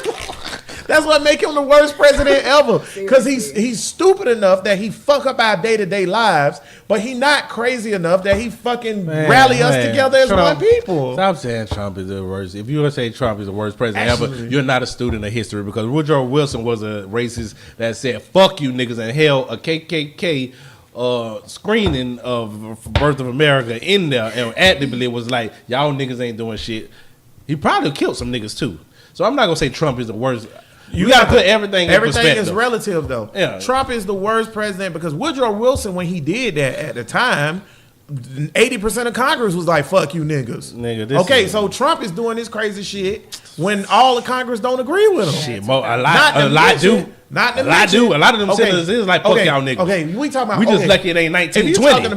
That's what make him the worst president ever. Because he's stupid enough that he fuck up our day-to-day lives, but he not crazy enough that he fucking rally us together as Trump, one people. Stop saying Trump is the worst. If you want to say Trump is the worst president ever, Actually. you're not a student of history because Woodrow Wilson was a racist that said "fuck you niggas" and held a KKK screening of Birth of America in there and actively was like, y'all niggas ain't doing shit. He probably killed some niggas too. So I'm not gonna say Trump is the worst. You gotta put everything in perspective. is relative though. Yeah. Trump is the worst president because Woodrow Wilson, when he did that at the time, 80% of Congress was like, fuck you niggas. Nigga, this okay, is- so Trump is doing this crazy shit when all of Congress don't agree with him. Shit, a Not lot to do. mention- not to A lot mention- do. A lot of them Okay, senators is like, fuck okay, y'all niggas. Okay, we talking about. We just okay. lucky it ain't If you 1920. talking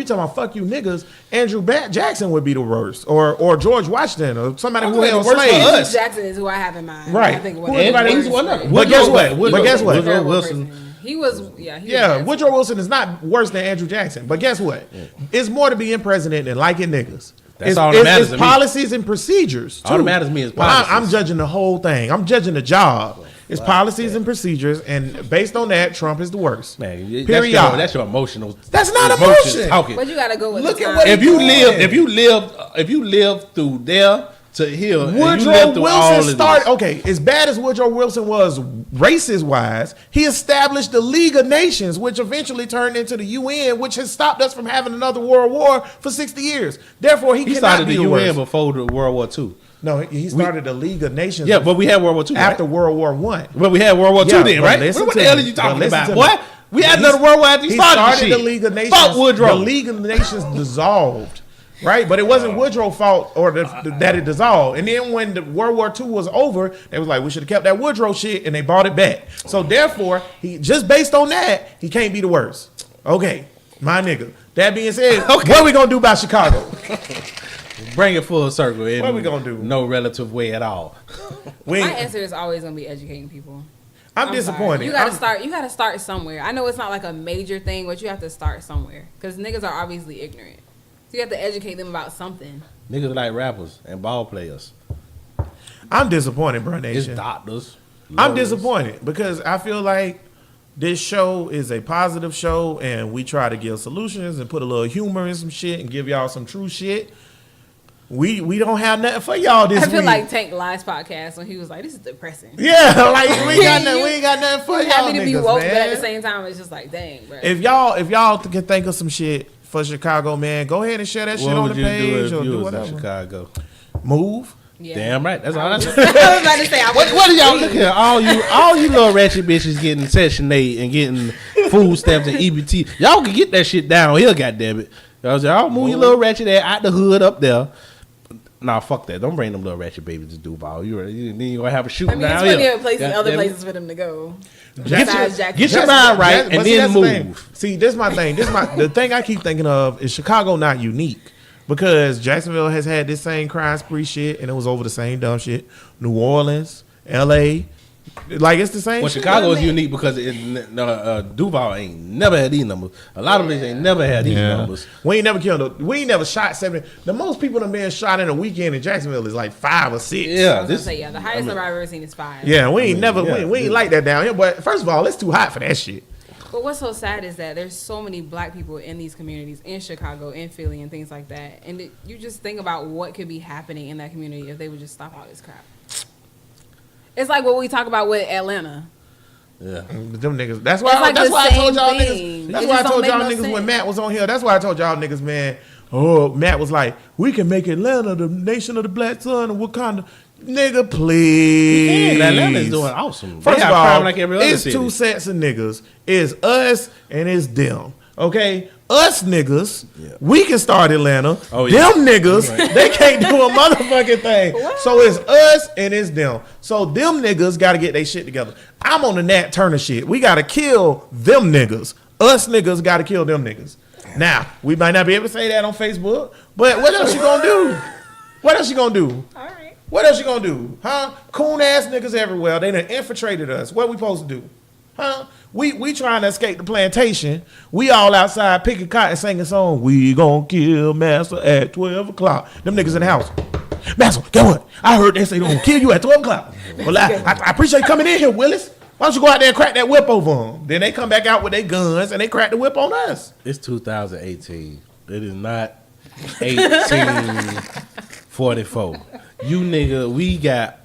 about fuck you niggas, Andrew Jackson would be the worst, or George Washington, or somebody who Okay, held the worst for slaves. us. Jackson is who I have in mind. Right. I think Who is what he's one of them. But guess what? But guess what? Woodrow Terrible Wilson. person. He was, yeah. He Yeah, was Woodrow Wilson is not worse than Andrew Jackson. But guess what? It's more to being president than liking niggas. That's all that matters It's to me. policies and procedures. Too. All that matters to me is Well, policies. I'm judging the whole thing. I'm judging the job. It's policies and procedures, and based on that, Trump is the worst. Man, Period. that's your emotional. That's not emotions emotion. talking. But you gotta go with Look the at time. what If you Man. live through there to here, and you Woodrow live through all Wilson of started. this. Okay, as bad as Woodrow Wilson was racist wise, he established the League of Nations, which eventually turned into the UN, which has stopped us from having another world war for 60 years. Therefore, he He cannot started be the the UN worst. before the World War II. No, he started the League of Nations. Yeah, but we had World War II after right? World War One. Well, we had World War Yeah, II then, but right? listen What to the hell me. are you But talking listen about? to me. What? We had another World War after He you started the shit. League of Nations. Fuck Woodrow. The League of Nations dissolved, right? But it wasn't Woodrow's fault or that it dissolved. And then when the World War II was over, they was like, we should have kept that Woodrow shit, and they brought it back. So therefore, he just based on that, he can't be the worst. Okay, my nigga. That being said, what are we gonna do about Chicago? Bring it full circle. In What we gonna do? No relative way at all. We My ain't- answer is always gonna be educating people. I'm sorry. disappointed. You gotta I'm- start. You gotta start somewhere. I know it's not like a major thing, but you have to start somewhere because niggas are obviously ignorant. So you have to educate them about something. Niggas like rappers and ball players. I'm disappointed, bro, It's Nation. doctors. I'm lawyers. disappointed because I feel like this show is a positive show, and we try to give solutions and put a little humor in some shit and give y'all some true shit. We don't have nothing for y'all this I feel week. like Tank Lies podcast when he was like, "This is depressing." Yeah, like we ain't got nothing for y'all Happy to be niggas, woke, but at the man. same time, it's just like, dang, bro. If y'all can think of some shit for Chicago, man, go ahead and share that shit What on would the you do page if or you do was in whatever. Chicago? Move. Yeah. Damn right. That's all I said. I was about to say, I What are y'all looking at? All you little ratchet bitches getting Section 8 and getting food stamps and EBT. Y'all can get that shit down here, goddammit. Y'all move your little ratchet ass out the hood up there. Nah, fuck that. Don't bring them little ratchet babies to Duval. You gonna have a I shooting mean, it's down plenty here. of places, other Goddammit. places for them to go. Get Besides your Jacksonville. mind right But and see, then that's the thing. move. See, this my thing. The thing I keep thinking of is Chicago not unique because Jacksonville has had this same crime spree shit and it was over the same dumb shit. New Orleans, L.A., like it's the same. Well, shit. Chicago is unique because Duval ain't never had these numbers. A lot of places ain't never had these numbers. We ain't never killed. We ain't never shot 70. The most people that been shot in a weekend in Jacksonville is like 5 or 6. I Yeah, was gonna say, the highest number I've ever seen is 5. Yeah, we ain't never. yeah, we ain't like that down here. But first of all, it's too hot for that shit. But what's so sad is that there's so many black people in these communities, in Chicago, in Philly, and things like that. And you just think about what could be happening in that community if they would just stop all this crap. It's like what we talk about with Atlanta. Yeah. Them niggas. That's why. It's like that's the why I told same y'all thing. niggas. That's It why I just told don't y'all make niggas no when sense. Matt was on here. That's why I told y'all niggas, man. Oh, Matt was like, we can make Atlanta the nation of the black sun and Wakanda. Nigga, please. Yeah, Atlanta's doing awesome. First They of have all, crime like every other it's city. two sets of niggas. It's us and it's them. Okay? Us niggas, we can start Atlanta. Oh, yeah. Them niggas, they can't do a motherfucking thing. So it's us and it's them. So them niggas got to get their shit together. I'm on the Nat Turner shit. We got to kill them niggas. Us niggas got to kill them niggas. Now, we might not be able to say that on Facebook, but what else you gonna do? What else you gonna do? All right. What else you gonna do? Huh? Coon ass niggas everywhere. They done infiltrated us. What we supposed to do? Huh? We trying to escape the plantation. We all outside picking cotton, singing song. We gonna kill Master at 12 o'clock. Them niggas in the house. Master, get what? I heard they say they gonna kill you at 12 o'clock. Well, I appreciate you coming in here, Willis. Why don't you go out there and crack that whip over them? Then they come back out with their guns and they crack the whip on us. It's 2018. It is not 1844. You nigga, we got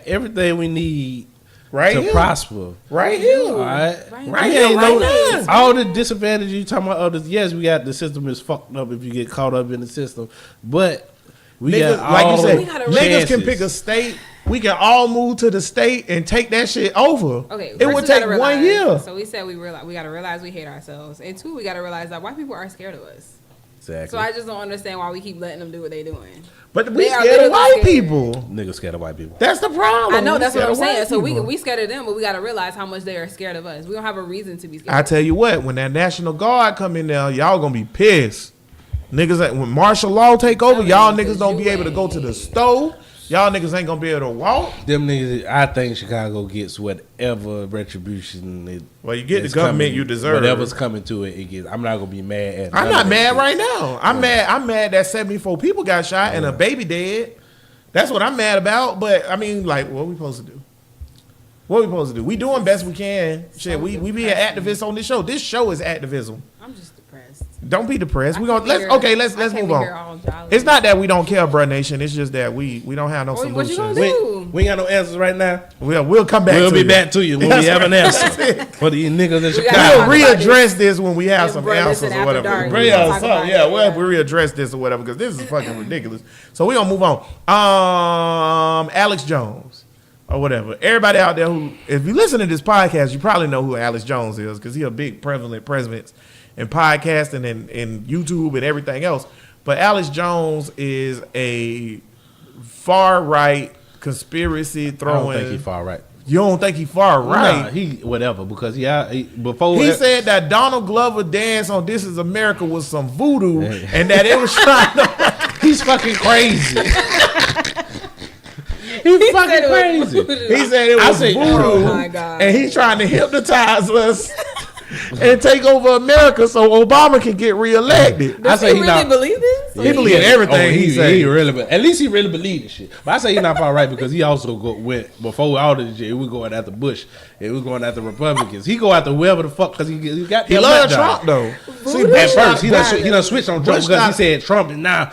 everything we need Right to here. prosper. Right here. All right, Right We here, ain't right no- now. all the disadvantages you talking about. Others, yes, we got the system is fucked up if you get caught up in the system, but we Niggas, got like all you said, We gotta niggas can chances. pick a state. We can all move to the state and take that shit over. Okay, it first would we take gotta 1 realize- year. So we said we got to realize we hate ourselves, and 2, we got to realize that white people are scared of us. Exactly. So I just don't understand why we keep letting them do what they doing. But we They are scared of literally white scared. people. Niggas scared of white people. That's the problem. I know We that's what scared I'm of white saying. So people. we scared of them, but we got to realize how much they are scared of us. We don't have a reason to be scared. I tell you what, when that National Guard come in there, y'all gonna be pissed. Niggas, when martial law take over, y'all niggas don't be able to go to the store. Y'all niggas ain't gonna be able to walk. Them niggas, I think Chicago gets whatever retribution. Well, you get the government you deserve. Whatever's coming to it, it gets. I'm not gonna be mad at. I'm not mad right now. I'm mad that 74 people got shot and a baby dead. That's what I'm mad about. But I mean, like, what we supposed to do? What we supposed to do? We doing best we can. Shit, we be an activist on this show. This show is activism. I'm just depressed. Don't be depressed. We gonna let's move on. It's not that we don't care, Bruh Nation. It's just that we don't have no solutions. What you gonna do? We ain't got no answers right now. We'll come back. We'll to be you. back to you when we have an answer for these niggas in Chicago. We'll readdress this when we have some Bruh answers Listen or After whatever. Dark. Yeah, We'll talk about it, we'll yeah. readdress this or whatever because this is fucking ridiculous. So we gonna move on. Alex Jones or whatever. Everybody out there who, if you listen to this podcast, you probably know who Alex Jones is because he a big prevalent presence in podcasting and YouTube and everything else. But Alex Jones is a far right conspiracy throwing. I don't think he far right. You don't think he far right? Nah, he whatever because before He said that Donald Glover dance on This Is America was some voodoo and that it was trying to. he's fucking crazy. He's fucking crazy. He said it was voodoo, Oh my God. and he's trying to hypnotize us and take over America so Obama can get reelected. Does he really believe this? He believe in everything he say. He really, at least he really believed this shit. But I say he's not far right because he also went before all this shit. He was going after Bush. He was going after Republicans. He go after whoever the fuck because he got. He loved Trump though. See, At first, he done switched on Trump Bush because he not- said Trump, and now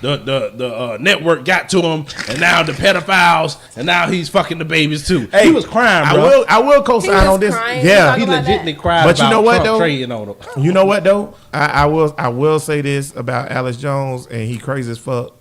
the network got to him, and now the pedophiles, and now he's fucking the babies too. Hey, He was crying, bro. I will co-sign He was on this. crying? Yeah, He Talk about legitimately that. cried But you about know what, Trump though? trading on him. you know what though? I will say this about Alex Jones, and he crazy as fuck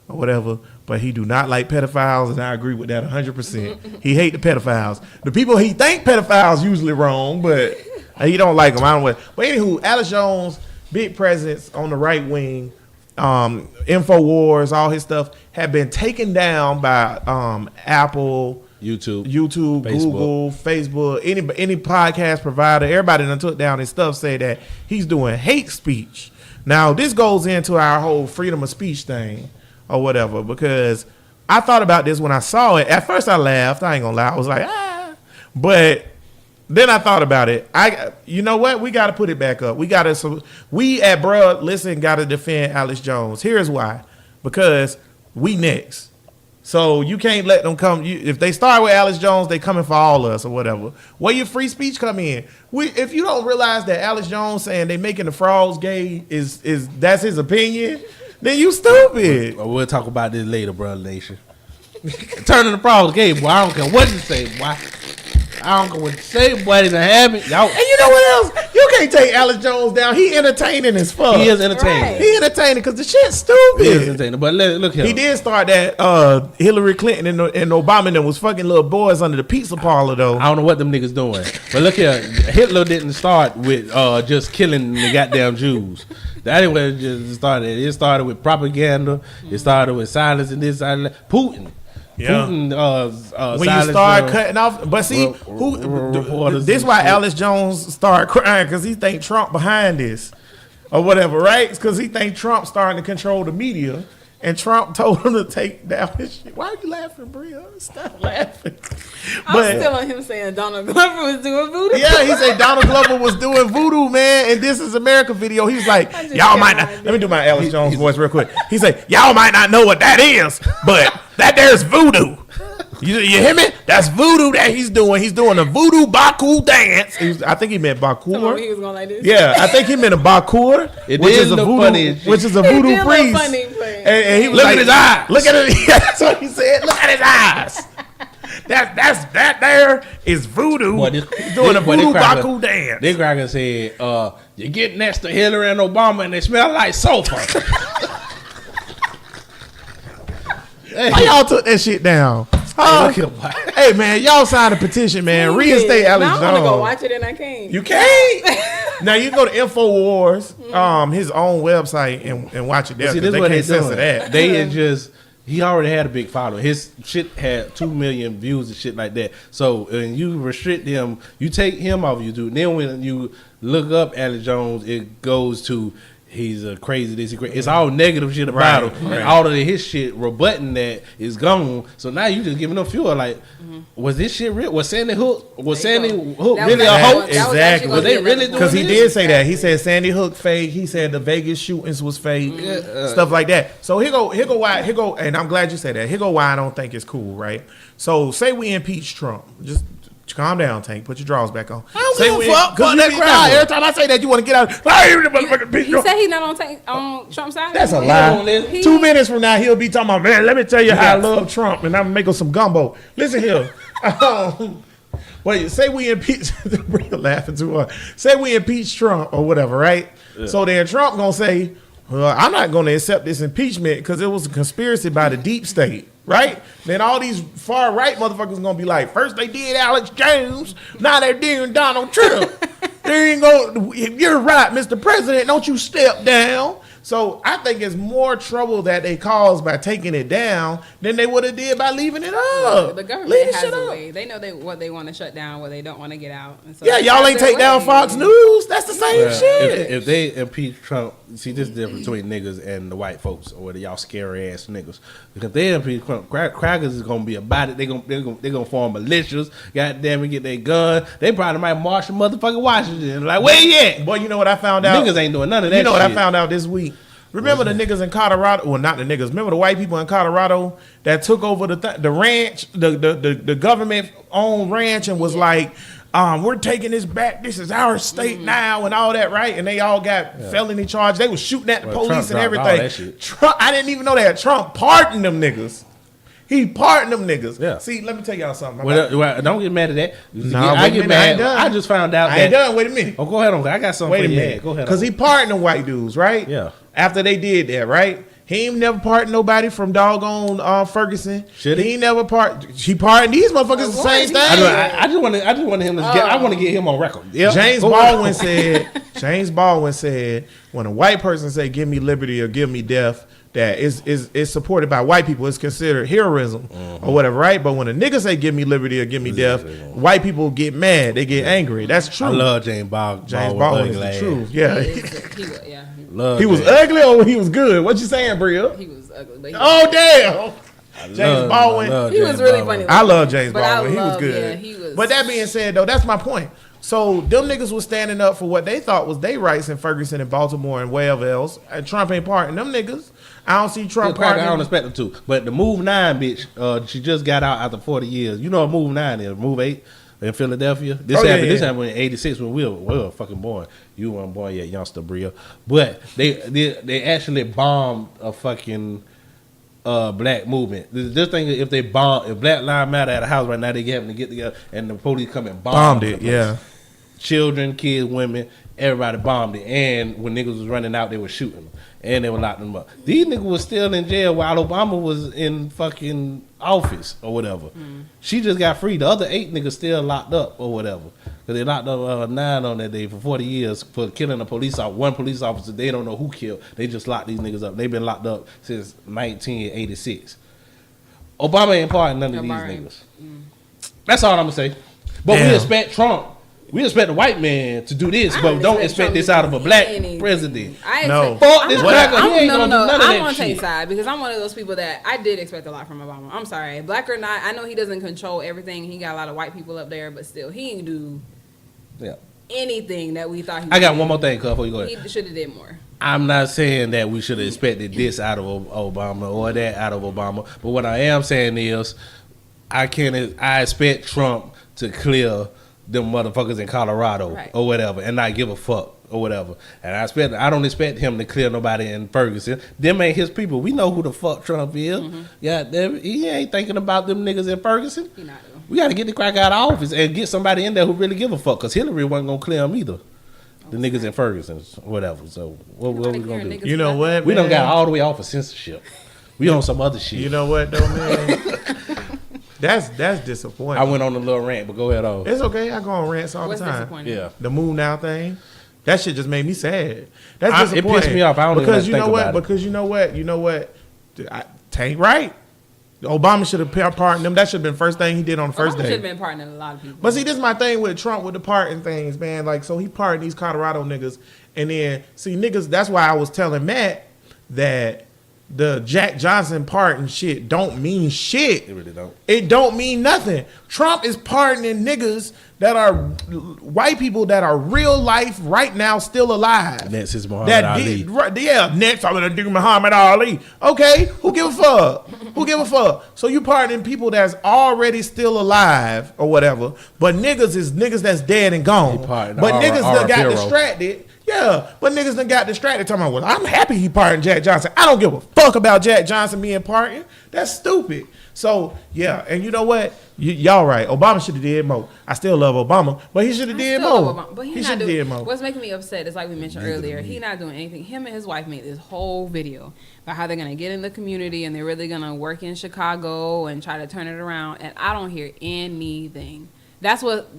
or whatever. But he do not like pedophiles, and I agree with that 100%. He hate the pedophiles. The people he think pedophiles usually wrong, but he don't like them. I don't know. But anywho, Alex Jones, big presence on the right wing, InfoWars, all his stuff had been taken down by Apple, YouTube, Facebook. Google, Facebook, any podcast provider. Everybody done took down his stuff, say that he's doing hate speech. Now this goes into our whole freedom of speech thing or whatever, because I thought about this when I saw it. At first I laughed. I ain't gonna lie. I was like, ah. But then I thought about it. You know what? We got to put it back up. We at Bruh Listen got to defend Alex Jones. Here's why. Because we next. So you can't let them come. If they start with Alex Jones, they coming for all of us or whatever. Where your free speech come in? If you don't realize that Alex Jones saying they making the frogs gay is that's his opinion, then you stupid. We'll talk about this later, brother nation. Turning the frogs gay, boy. I don't care what you say, boy. I don't care what you say, boy. They done have it. Y'all. And you know what else? You can't take Alex Jones down. He entertaining as fuck. He is entertaining. Right. He entertaining because the shit's He is stupid. entertaining. But look here. He did start that Hillary Clinton and Obama and them was fucking little boys under the pizza parlor though. I don't know what them niggas doing. But look here. Hitler didn't start with just killing the goddamn Jews. That ain't where it just started. It started with propaganda. It started with silence and this, silence. Putin. Yeah. Putin, When you start cutting off, but see, this why Alex Jones started crying because he think Trump behind this or whatever, right? Because he think Trump starting to control the media, and Trump told him to take down his shit. Why are you laughing, Bria? Stop laughing. I'm still on him saying Donald Glover was doing voodoo. Yeah, he said Donald Glover was doing voodoo, man, and This Is America video. He was like, y'all might not. Let me do my Alex Jones voice real quick. He said, y'all might not know what that is, but that there's voodoo. You hear me? That's voodoo that he's doing. He's doing a voodoo Baku dance. I think he meant Told me Bakur. he was going like this. Yeah, I think he meant a Bakur, It which did is a look voodoo, funny as shit. which is a It voodoo did look priest. funny, but- And he was Look like, at his eyes. Look at it. Yeah, that's what he said. Look at his eyes. That there is voodoo. Boy, He's doing a voodoo Baku dance. This cracker said, you get next to Hillary and Obama and they smell like sulfur. Why y'all took that shit down? Huh? Look here, boy. Hey man, y'all signed a petition, man. Reinstate Alex Now I want to go Jones. watch it and I can't. You can't. Now you go to InfoWars, his own website, and watch it there. See, 'cause this they is what they can't censor doing. that. They had just he already had a big following. His shit had 2 million views and shit like that. So when you restrict him, you take him off YouTube. Then when you look up Alex Jones, it goes to he's a crazy this. It's all negative shit about him, and all of his shit rebutting that is gone. So now you just giving them fuel. Like, was this shit real? Was Sandy Hook? Was Sandy Hook really a hoax? Exactly. Was they really doing Because he this? did say that. He said Sandy Hook fake. He said the Vegas shootings was fake. Stuff like that. So here go why, and I'm glad you said that. Here go why I don't think it's cool, right? So say we impeach Trump. Just calm down, Tank. Put your drawers back on. I don't give a fuck. Fuck that crowd. Nah, every time I say that, you want to get out. He said he's not on Trump's side. That's a lie. 2 minutes from now, he'll be talking about, man, let me tell you how I love Trump, and I'm making some gumbo. Listen here. Wait, say we impeach. You're laughing too hard. Say we impeach Trump or whatever, right? Yeah. So then Trump gonna say, well, I'm not gonna accept this impeachment because it was a conspiracy by the deep state. Right? Then all these far right motherfuckers gonna be like, first they did Alex Jones, now they're doing Donald Trump. There ain't gonna, you're right, Mr. President, don't you step down. So I think it's more trouble that they caused by taking it down than they would have did by leaving it up. The government has a way. They know what they want to shut down, what they don't want to get out. And so yeah, y'all ain't take down Fox News. That's the same shit. If they impeach Trump, see this is the difference between niggas and the white folks, or whether y'all scary ass niggas. Because if they impeach Trump, crackers is gonna be about it. They gonna form militias. Goddamn it, get their gun. They probably might march to motherfucking Washington. Like, where you at? Boy, you know what I found out? Niggas ain't doing none of that. You know shit. what I found out this week? Remember the niggas in Colorado? Well, not the niggas. Remember the white people in Colorado that took over the ranch, the government owned ranch, and was like, we're taking this back. This is our state now, and all that, right? And they all got felony charges. They was shooting at the police and everything. Trump, I didn't even know that. Trump pardoned them niggas. He pardoned them niggas. Yeah. See, let me tell y'all something. Well, don't get mad at that. No, I get mad. I ain't done. I just found out I ain't done. Wait a minute. Oh, go ahead on. I got something. Wait a for you. minute. Yeah, go ahead. Because he pardoned the white dudes, right? Yeah. After they did that, right? He ain't never pardoned nobody from doggone Ferguson. Should he? He never pardoned. He pardoned these motherfuckers the same thing. I just want him to get. I want to get him on record. Yep. James Baldwin said, when a white person say "give me liberty" or "give me death," that is supported by white people. It's considered heroism or whatever, right? But when a nigga say "give me liberty" or "give me death," white people get mad. They get angry. That's true. I love James Baldwin. James Baldwin is the truth. Yeah. He was ugly or he was good? What you saying, Bria? He was ugly. But oh damn! James Baldwin. He was really funny. I love James Baldwin. He was good. Yeah, he was. But that being said, though, that's my point. So them niggas was standing up for what they thought was their rights in Ferguson and Baltimore and wherever else. And Trump ain't parting them niggas. I don't see Trump parting. I don't expect them to. But the Move 9 bitch, she just got out after 40 years. You know what Move 9 is? Move 8 in Philadelphia. This happened in 86 when we were fucking born. You weren't born yet, youngster Bria. But they actually bombed a fucking black movement. This thing, if Black Lives Matter at a house right now, they having to get together and the police come and bombed it. Yeah. Children, kids, women, everybody bombed it. And when niggas was running out, they were shooting them. And they were locking them up. These niggas was still in jail while Obama was in fucking office or whatever. She just got free. The other 8 niggas still locked up or whatever. Because they locked up 9 on that day for 40 years for killing one police officer. They don't know who killed. They just locked these niggas up. They've been locked up since 1986. Obama ain't parting none of these niggas. That's all I'm going to say. But we expect Trump. We expect a white man to do this, but don't expect this out of a black president. No. Fuck this cracker. He ain't gonna do none of that I'm gonna take shit. side because I'm one of those people that I did expect a lot from Obama. I'm sorry, black or not. I know he doesn't control everything. He got a lot of white people up there, but still, he didn't do anything that we thought he. I got one more thing, cuz, before you go ahead. He should have did more. I'm not saying that we should have expected this out of Obama or that out of Obama, but what I am saying is, I expect Trump to clear them motherfuckers in Colorado or whatever, and not give a fuck or whatever. And I don't expect him to clear nobody in Ferguson. Them ain't his people. We know who the fuck Trump is. He ain't thinking about them niggas in Ferguson. He not though. We got to get the crack out of office and get somebody in there who really give a fuck. Cause Hillary wasn't gonna clear him either. The niggas in Ferguson, whatever. So what we gonna do? You know what? We done got all the way off of censorship. We on some other shit. You know what though, man? That's disappointing. I went on a little rant, but go ahead on. It's okay. I go on rants all the time. Yeah. The Move Now thing. That shit just made me sad. That's disappointing. It pissed me off. I don't because even you know what? about it. Because you know what? Tank right. Obama should have pardoned them. That should have been first thing he did on the first day. Should have been pardoning a lot of people. But see, this is my thing with Trump with the pardon things, man. Like, so he pardoned these Colorado niggas, And then, see, niggas, that's why I was telling Matt that the Jack Johnson pardon shit don't mean shit. It really don't. It don't mean nothing. Trump is pardoning niggas that are white people that are real life right now still alive. Next is Muhammad Ali. Next I'm gonna do Muhammad Ali. Okay, who give a fuck? Who give a fuck? So you pardoning people that's already still alive or whatever, but niggas is niggas that's dead and gone. But Niggas that got hero. distracted. Yeah, but niggas done got distracted talking about, well, I'm happy he pardoned Jack Johnson. I don't give a fuck about Jack Johnson being pardoned. That's stupid. So, yeah, and you know what? Y'all right. Obama should have did more. I still love Obama, but he should have did still more. love Obama, but He he's should not have did doing. more. What's making me upset is like we mentioned earlier. He not doing anything. Him and his wife made this whole video about how they're gonna get in the community and they're really gonna work in Chicago and try to turn it around. And I don't hear anything. That's what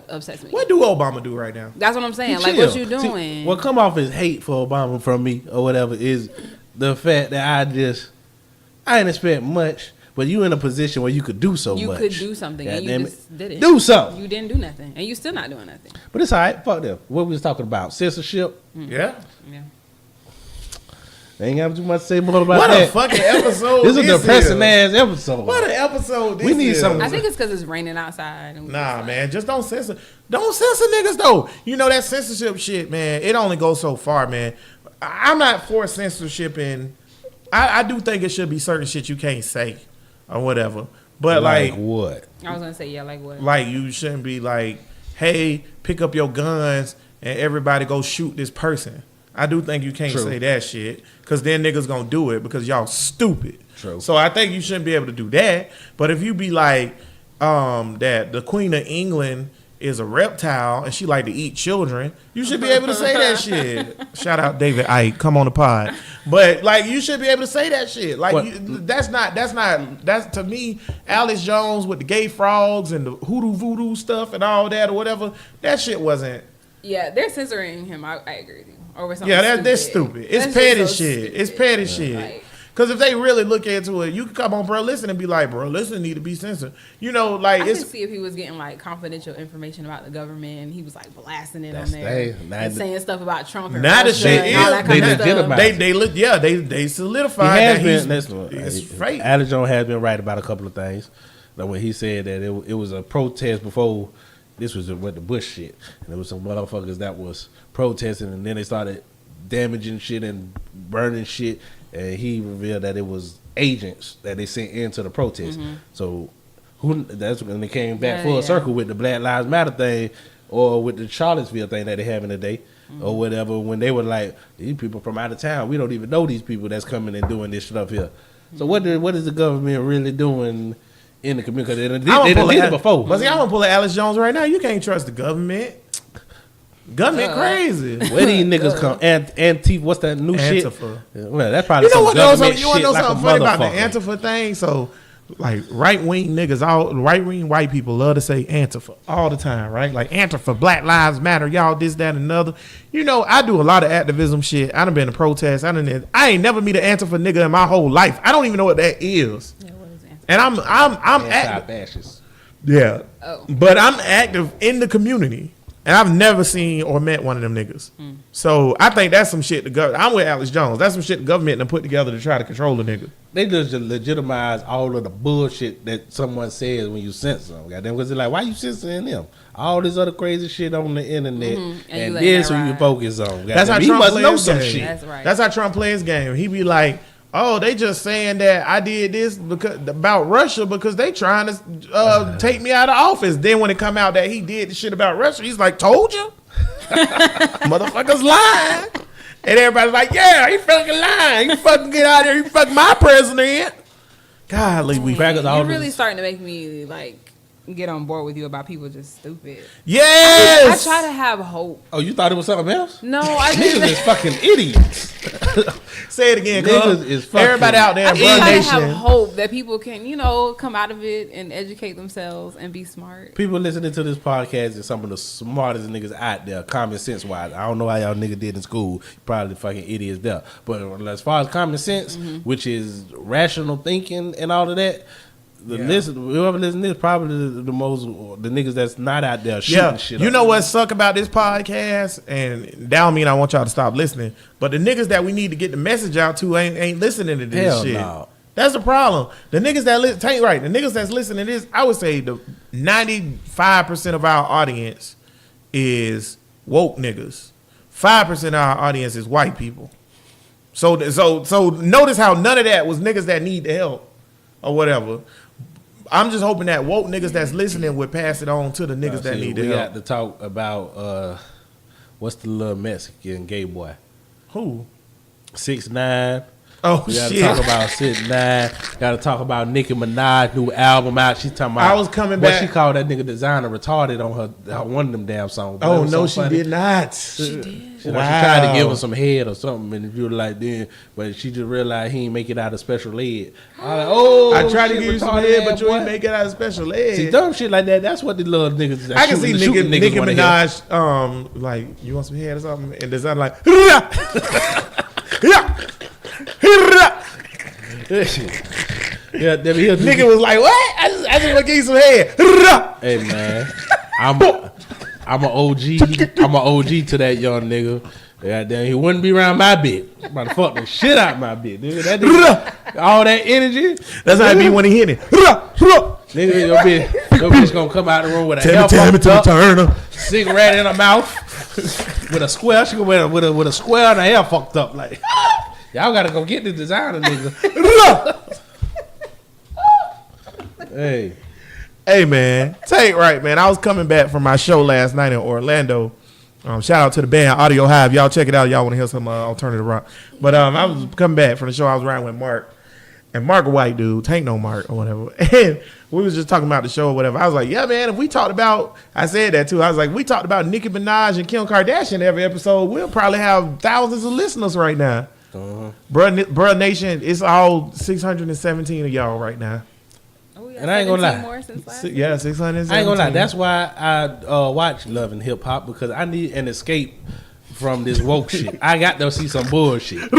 upsets me. What do Obama do right now? That's what I'm saying. He Like, chill. what you doing? See, what come off as hate for Obama from me or whatever is the fact that I didn't expect much, but you in a position where you could do so You much. could do something, and you just did it. Do something. You didn't do nothing, and you still not doing nothing. But it's all right. Fuck them. What we was talking about? Censorship. Yeah. Yeah. They ain't got too much to say more about What that. a fucking episode. This is a depressing is. ass episode. What an episode. We need is. something. I think it's because it's raining outside. And Nah, man, just don't censor. Don't censor niggas though. You know that censorship shit, man. It only goes so far, man. I'm not for censorship, and I do think it should be certain shit you can't say or whatever. But like what? I was gonna say, yeah, like what? Like you shouldn't be like, hey, pick up your guns and everybody go shoot this person. I do think you can't True. say that shit because then niggas gonna do it because y'all stupid. True. So I think you shouldn't be able to do that. But if you be like that the Queen of England is a reptile and she like to eat children, you should be able to say that shit. Shout out David Icke, come on the pod. But like you should be able to say that shit. Like that's to me, Alice Jones with the gay frogs and the hoodoo voodoo stuff and all that or whatever. That shit wasn't. Yeah, they're censoring him. I agree with you. Over something Yeah, that's stupid. It's That's petty just so shit. stupid. It's petty shit. Like, Because if they really look into it, you can come on, bro, listen and be like, bro, listen need to be censored. You know, like I it's could see if he was getting like confidential information about the government and he was like blasting it That's on there they- and saying stuff about Trump and now the Russia shit and all that is kind they of stuff. legitimize they He solidified has that been. he's Listen, it's fake. Alex Jones has been right about a couple of things. Like when he said that it was a protest before. This was with the Bush shit, and there was some motherfuckers that was protesting, and then they started damaging shit and burning shit, and he revealed that it was agents that they sent into the protest. So that's when they came back full circle with the Black Lives Matter thing, or with the Charlottesville thing that they having today, or whatever. When they were like, these people from out of town, we don't even know these people that's coming and doing this stuff here. So what is the government really doing in the community? Because they did it before. But see, I'm gonna pull an Alex Jones right now. You can't trust the government. Government crazy. Where these niggas come? Antifa, what's that new Antifa. shit? Well, that's probably You know some what? government You want to know shit like something a funny about the motherfucker. Antifa thing? So, like right wing niggas, all right wing white people love to say Antifa all the time, right? Like Antifa, Black Lives Matter, y'all this, that, and another. You know, I do a lot of activism shit. I done been to protests. I ain't never meet an Antifa nigga in my whole life. I don't even know what that is. Yeah, what is Antifa? And I'm active. Anti-fascist. Yeah. Oh. But I'm active in the community. And I've never seen or met one of them niggas. So I think that's some shit the government. I'm with Alex Jones. That's some shit the government done put together to try to control the nigga. They just legitimize all of the bullshit that someone says when you censor them. Goddamn, because they're like, why you censoring them? All this other crazy shit on the internet, and let this that who you ride. focus on. That's how Goddamn, he Trump must plays know his some game. shit. That's right. That's how Trump plays his game. He be like, oh, they just saying that I did this because about Russia because they trying to take me out of office. Then when it come out that he did the shit about Russia, he's like, told you? Motherfuckers lying. And everybody's like, yeah, he fucking lying. You fucking get out of here. You fuck my president. Golly, we Crackers all You're this- really starting to make me like get on board with you about people just stupid. Yes. I try to have hope. Oh, you thought it was something else? No, I Niggas just is fucking idiots. Say it again, Niggas cuz. is fucking Everybody out there in I Bro try to have Nation. hope that people can, come out of it and educate themselves and be smart. People listening to this podcast is some of the smartest niggas out there, common sense wise. I don't know how y'all niggas did in school. Probably fucking idiots there. But as far as common sense, which is rational thinking and all of that, Whoever listen to this probably the most the niggas that's not out there shooting shit. You know what suck about this podcast, and that don't mean I want y'all to stop listening. But the niggas that we need to get the message out to ain't listening to this Hell shit. no. That's the problem. The niggas that ain't right. The niggas that's listening to this, I would say the 95% of our audience is woke niggas. 5% of our audience is white people. So notice how none of that was niggas that need the help or whatever. I'm just hoping that woke niggas that's listening would pass it on to the niggas that need the we help. got to talk about what's the little Mexican gay boy? Who? 6ix9ine. Oh, We got to shit. talk about 6ix9ine. Got to talk about Nicki Minaj new album out. She talking about. I was coming what back. she called that nigga designer retarded on her one of them damn songs. But Oh, it was no, so she funny. did not. She tried to give him some head or something, and if you were like, then, but she just realized he ain't make it out of special ed. I was like, oh, I tried to shit, give you some retarded head, but ass you boy. ain't make it out of special ed. See, dumb shit like that. That's what the little niggas. That I can see shooting Nicki niggas wanna hear. Minaj, like, you want some head or something? And design like, yeah. Yeah, he'll Nigga was like, what? I just want to give you some head. Hey man, I'm an OG. I'm an OG to that young nigga. Yeah, damn, he wouldn't be around my bitch. About to fuck the shit out my bitch. Nigga, that nigga, all that energy. That's how it be when he hit it. Nigga, your bitch gonna come out the room with a hair fucked up, Turner. cigarette in her mouth, with a square. She gonna with a square and her hair fucked up. Like, y'all gotta go get the designer nigga. Hey. Hey, man. Take right, man. I was coming back from my show last night in Orlando. Shout out to the band Audio Hive. Y'all check it out. Y'all want to hear some alternative rock. But I was coming back from the show. I was riding with Mark. And Mark a white dude. Tank no Mark or whatever. And we was just talking about the show or whatever. I was like, yeah, man, if we talked about, I said that too. I was like, we talked about Nicki Minaj and Kim Kardashian every episode, we'll probably have thousands of listeners right now. Bruh Nation, it's all 617 of y'all right now. Oh, And I ain't gonna lie. More since last Yeah, 617. I ain't gonna lie. That's why I watch Love and Hip Hop, because I need an escape from this woke shit. I got to see some bullshit.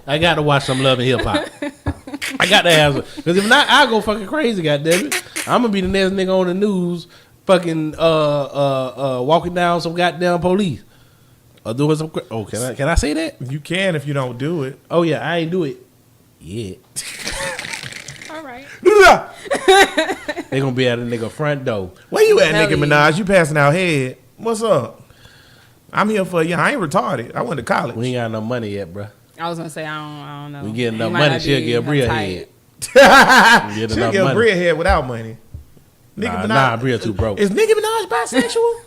I got to watch some Love and Hip Hop. I got to have some, because if not, I'll go fucking crazy. Goddamn it, I'm gonna be the next nigga on the news, fucking walking down some goddamn police or doing some. Oh, can I say that? You can if you don't do it. Oh yeah, I ain't do it yet. All right. They gonna be at a nigga front door. Where you at, Hell Nicki yeah. Minaj? You passing out head. What's up? I'm here for you. I ain't retarded. I went to college. We ain't got no money yet, bro. I was gonna say I don't know. We get It enough might money, not she'll be get Bria tight. head. Get She'll enough get money. Bria head without money. Nicki Minaj. Nah, Bria too broke. Is Nicki Minaj bisexual?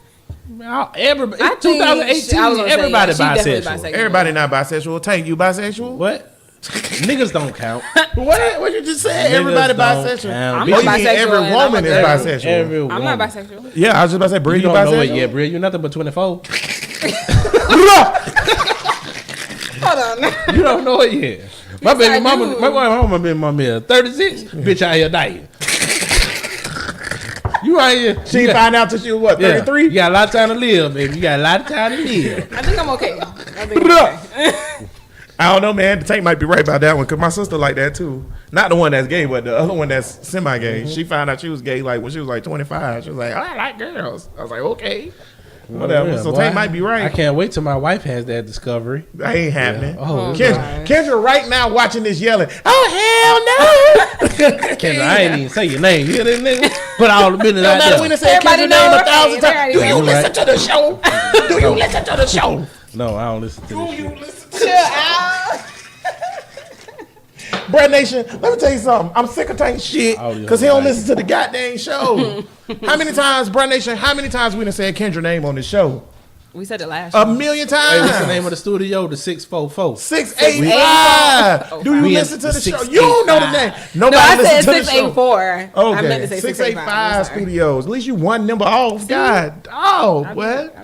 Everybody, I think 2018, I was gonna say, everybody yeah, she definitely bisexual. bisexual. Everybody not bisexual. Tank, you bisexual? What? Niggas don't count. What you just said? Everybody Niggas don't bisexual. count. I'm Oh, not you mean bisexual, every and woman I'm is a girl. bisexual? Every I'm not woman. bisexual. Yeah, I was just about to say, Bria, You you don't know it bisexual? yet, Bria. You nothing but 24. Hold on. You don't know it yet. My Yes, baby I mama, do. my baby mama is 36. Bitch out here dying. You out here. She you got- find out till she was what, yeah, 33? You got a lot of time to live, baby. You got a lot of time to live. I think I'm okay. I think I'm okay. I don't know, man. The Tank might be right about that one because my sister like that too. Not the one that's gay, but the other one that's semi-gay. Mm-hmm. She found out she was gay like when she was like 25. She was like, I like girls. I was like, okay. Whatever. Yeah, so boy, Tank might be right. I can't wait till my wife has that discovery. That ain't happening. Oh, Kendra right now watching this yelling, oh, hell no. Kendra, I ain't even say your name. You hear this nigga? Put all the business No out matter when there. they say Everybody Kendra know name her. 1,000 times. Do Everybody you know her. listen to the show? Do you listen to the show? No, I don't listen to this Do you shit. listen to Chill out. Brad Nation, let me tell you something. I'm sick of Tank shit Oh, yeah, because he don't right. listen to the goddamn show. How many times, Brad Nation, how many times we done said Kendra name on this show? We said it last. A million Hey, what's the times. name of the studio? The 644. 685. Do you We listen in to the the show? You don't know the name. Nobody No, I listens said to the show. 684. I meant Okay, to say 685 Sorry. Studios. At least you one number off. God, what?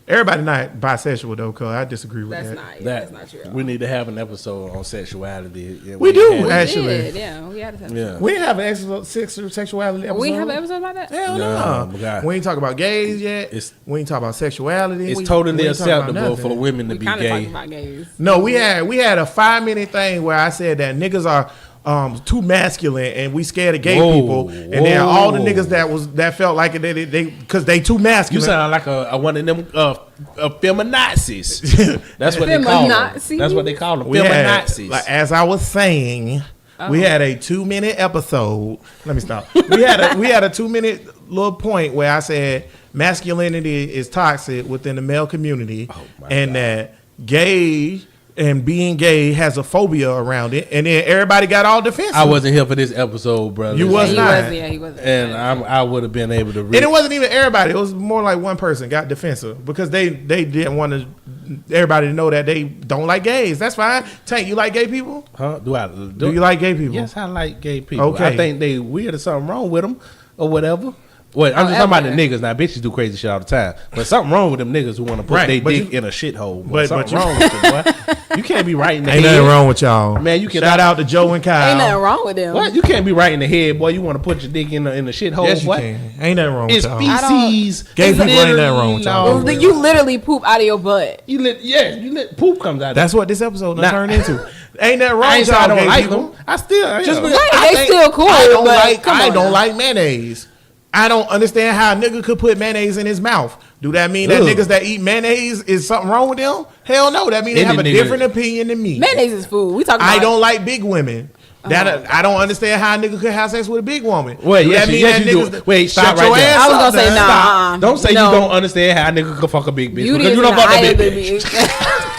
Everybody not bisexual though, cuz I disagree with That's that. not. Yeah, That that's not true. we need to have an episode on sexuality. Yeah, We do, had- actually. Did, yeah, we had a episode. Yeah. We didn't have an sexuality episode. We have an episode about that. Hell No, no. my God. We ain't talk about gays yet. We ain't talk about sexuality. It's We totally ain't talk about acceptable for nothing. women to We be kind of gay. talking about gays. No, we had a 5-minute thing where I said that niggas are too masculine and we scared of gay Whoa, people, and then all the whoa. niggas that felt like it, they because they too You masculine. sound like a one of them feminazis. That's what they call them. Feminazis? That's what they call them. We had, Feminazis. like, as I was saying, we had a 2-minute episode. Let me stop. We had a 2-minute little point where I said masculinity is toxic within the male community, and that gay and being gay has a phobia around it, and then everybody got all defensive. I wasn't here for this episode, brother. You was He not. was, yeah, he was. And I would have been able to read. And it wasn't even everybody. It was more like one person got defensive because they didn't want everybody to know that they don't like gays. That's fine. Tank, you like gay people? Huh? Do you like gay people? Yes, I like gay people. Okay. I think they weird or something wrong with them or whatever. Wait, I'm just talking about the niggas now. Bitches do crazy shit all the time. But something wrong with them niggas who want to put Right, their but dick you- in a shithole. but Something you- wrong with you, boy. You can't be right in the Ain't head. nothing wrong with y'all. Man, you can Shout out to Joe and Kyle. Ain't nothing wrong with them. What? You can't be right in the head, boy. You want to put your dick in the shithole, Yes, you boy. can. Ain't nothing wrong with It's y'all. feces. Gay It's people ain't nothing literally- wrong with y'all. no. You literally poop out of your butt. Poop comes out. That's what this episode done Nah. turned into. Ain't nothing wrong I ain't with say I y'all don't gay like people. them. I still Just because Right, I they think- still cool, I don't but like. come I on don't now. like mayonnaise. I don't understand how a nigga could put mayonnaise in his mouth. Do that mean that Ugh. niggas that eat mayonnaise is something wrong with them? Hell no. That means they Any have a nigga- different opinion than me. Mayonnaise is food. We talking about. I don't like big women. That I don't understand how a nigga could have sex with a big woman. Wait, Do yes, that mean yes, that you niggas- do. Wait, stop shut right your there. ass I was up, gonna say man. nah. Stop. Don't say No. you don't understand how a nigga can fuck a big bitch Beauty because is you in don't the fuck eye a of big the bitch. bitch.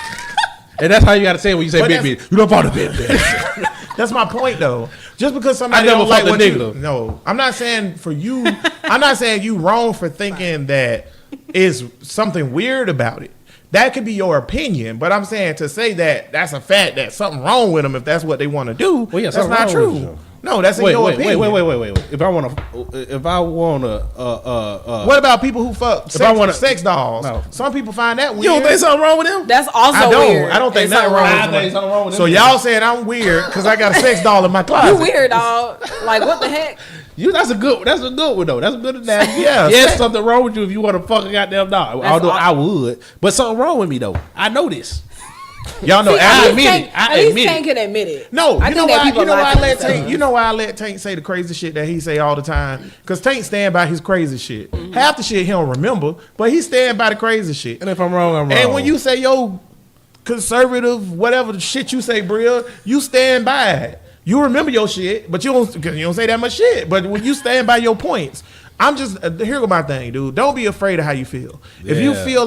And that's how you got to say it when you say But big that's- bitch. You don't fuck a big bitch. That's my point, though. Just because somebody I never don't like fucked a what you, nigga. no, I'm not saying for you. I'm not saying you wrong for thinking that is something weird about it. That could be your opinion, but I'm saying to say that that's a fact that something wrong with them if that's what they want to do. Well, yeah, that's something not wrong with true. you. No, that's in Wait, your wait, opinion. wait. If I want to, What about people who fuck If I wanna- sex dolls? No. Some people find that weird. you don't think something wrong with them? That's also I don't. weird. I don't think It's nothing something wrong. I with think something wrong with So them. y'all saying I'm weird because I got a sex doll in my closet? You weird, dog. Like what the heck? That's a good one though. That's a good analogy. Yeah, yes, sex- something wrong with you if you want to fuck a goddamn dog. That's Although all- I would, but something wrong with me though. I know this. Y'all know. See, I at least admit it. Tank- I at least admit it. Tank can admit it. No, I you know think that why? people You know why lie I to let themselves. Tank? You know why I let Tank say the crazy shit that he say all the time? Because Tank stand by his crazy shit. Half the shit he don't remember, but he stand by the crazy shit. And if I'm wrong, I'm wrong. And when you say yo conservative, whatever the shit you say, Bria, you stand by it. You remember your shit, but you don't say that much shit. But when you stand by your points, I'm just here go my thing, dude. Don't be afraid of how you feel. If you feel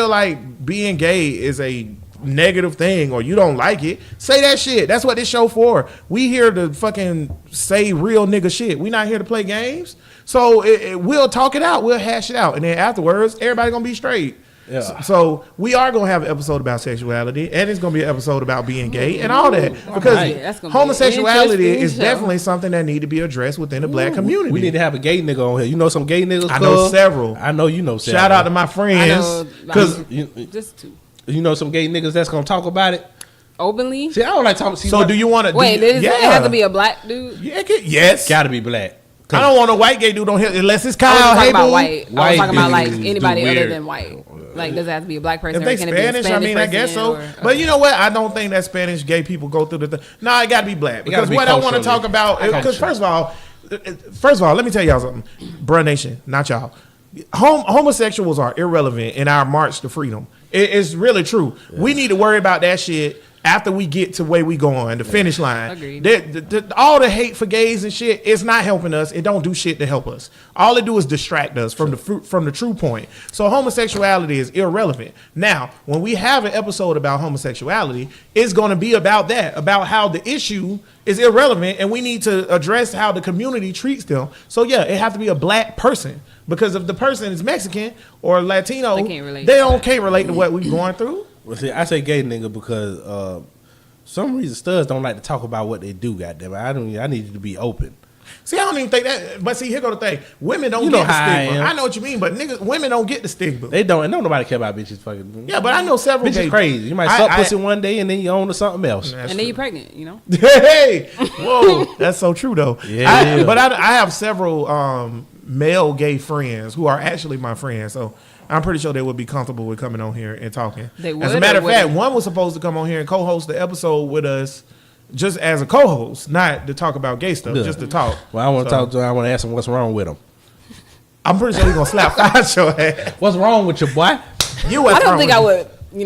like being gay is a negative thing or you don't like it, say that shit. That's what this show for. We here to fucking say real nigga shit. We not here to play games. So we'll talk it out. We'll hash it out, and then afterwards, everybody gonna be straight. Yeah. So we are gonna have an episode about sexuality, and it's gonna be an episode about being gay and all that because Right. That's gonna be homosexuality interesting is show. definitely something that need to be addressed within the black community. we need to have a gay nigga on here. You know some gay niggas? I know cuz? several. I know you know several. Shout out to my I friends know, because like, you, just two. you know some gay niggas that's gonna talk about it. Openly. See, I don't like talking. See, so do you want to Wait, does it have to be a black dude? yes. Gotta be black. I don't want a white gay dude on here unless it's I Kyle. wasn't talking Hey, about boo. white. I was White talking about like dudes do anybody other weird. than white. Like, does it have to be a black person? If they or can it be a Spanish, I Spanish mean, I guess person so. or- But you know what? I don't think that Spanish gay people go through the thing. No, it got to be black. gotta Because be what I want to culturally. talk about, because first of all, let me tell y'all something. Bruh Nation, not y'all. Homosexuals are irrelevant in our march to freedom. It's really true. We need to worry about that shit after we get to where we going, the finish line. Agreed. All the hate for gays and shit, it's not helping us. It don't do shit to help us. All it do is distract us from the true point. So homosexuality is irrelevant. Now, when we have an episode about homosexuality, it's going to be about that, about how the issue is irrelevant, and we need to address how the community treats them. So yeah, it have to be a black person, because if the person is Mexican or Latino, They can't relate they to that. can't relate to what we're going through. Well, see, I say gay nigga because some reason studs don't like to talk about what they do. Goddamn, I need you to be open. See, I don't even think that. But see, here go the thing: women don't You get know the how I stigma. am. I know what you mean, but women don't get the stigma. They don't, and don't nobody care about bitches fucking. Yeah, but I know several Bitches gay- crazy. You might suck pussy one day and then you own to something else. That's and then true. you're pregnant, you know? Hey, whoa, that's so true though. Yeah. But I have several male gay friends who are actually my friends, so I'm pretty sure they would be comfortable with coming on here and talking. They As would a matter or of fact, wouldn't? one was supposed to come on here and co-host the episode with us just as a co-host, not to talk about gay stuff, Yeah. just to talk. Well, I want to So, talk to him. I want to ask him what's wrong with him. I'm pretty sure he's gonna slap five your ass. What's wrong with your boy? You what's I don't wrong think with I you?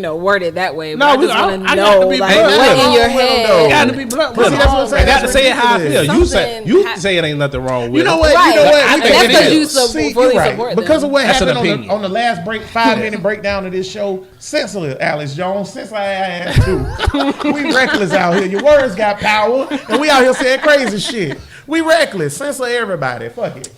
would, word it that way. But No, I just I want to got know, to be like, blunt. what in your Wrong with him, head. though. Got to be blunt. But see, that's what I'm saying. I got to That's say it how I feel. ridiculous. You say it ain't nothing wrong with You know him. what? Right. You know what? I We think can- it that's 'cause is. you so See, fully you're right. support Because of them. what That's an happened opinion. on the last 5-minute breakdown of this show. Censor Alex Jones. Censor ass too. We reckless out here. Your words got power, and we out here saying crazy shit. We reckless. Censor everybody. Fuck it.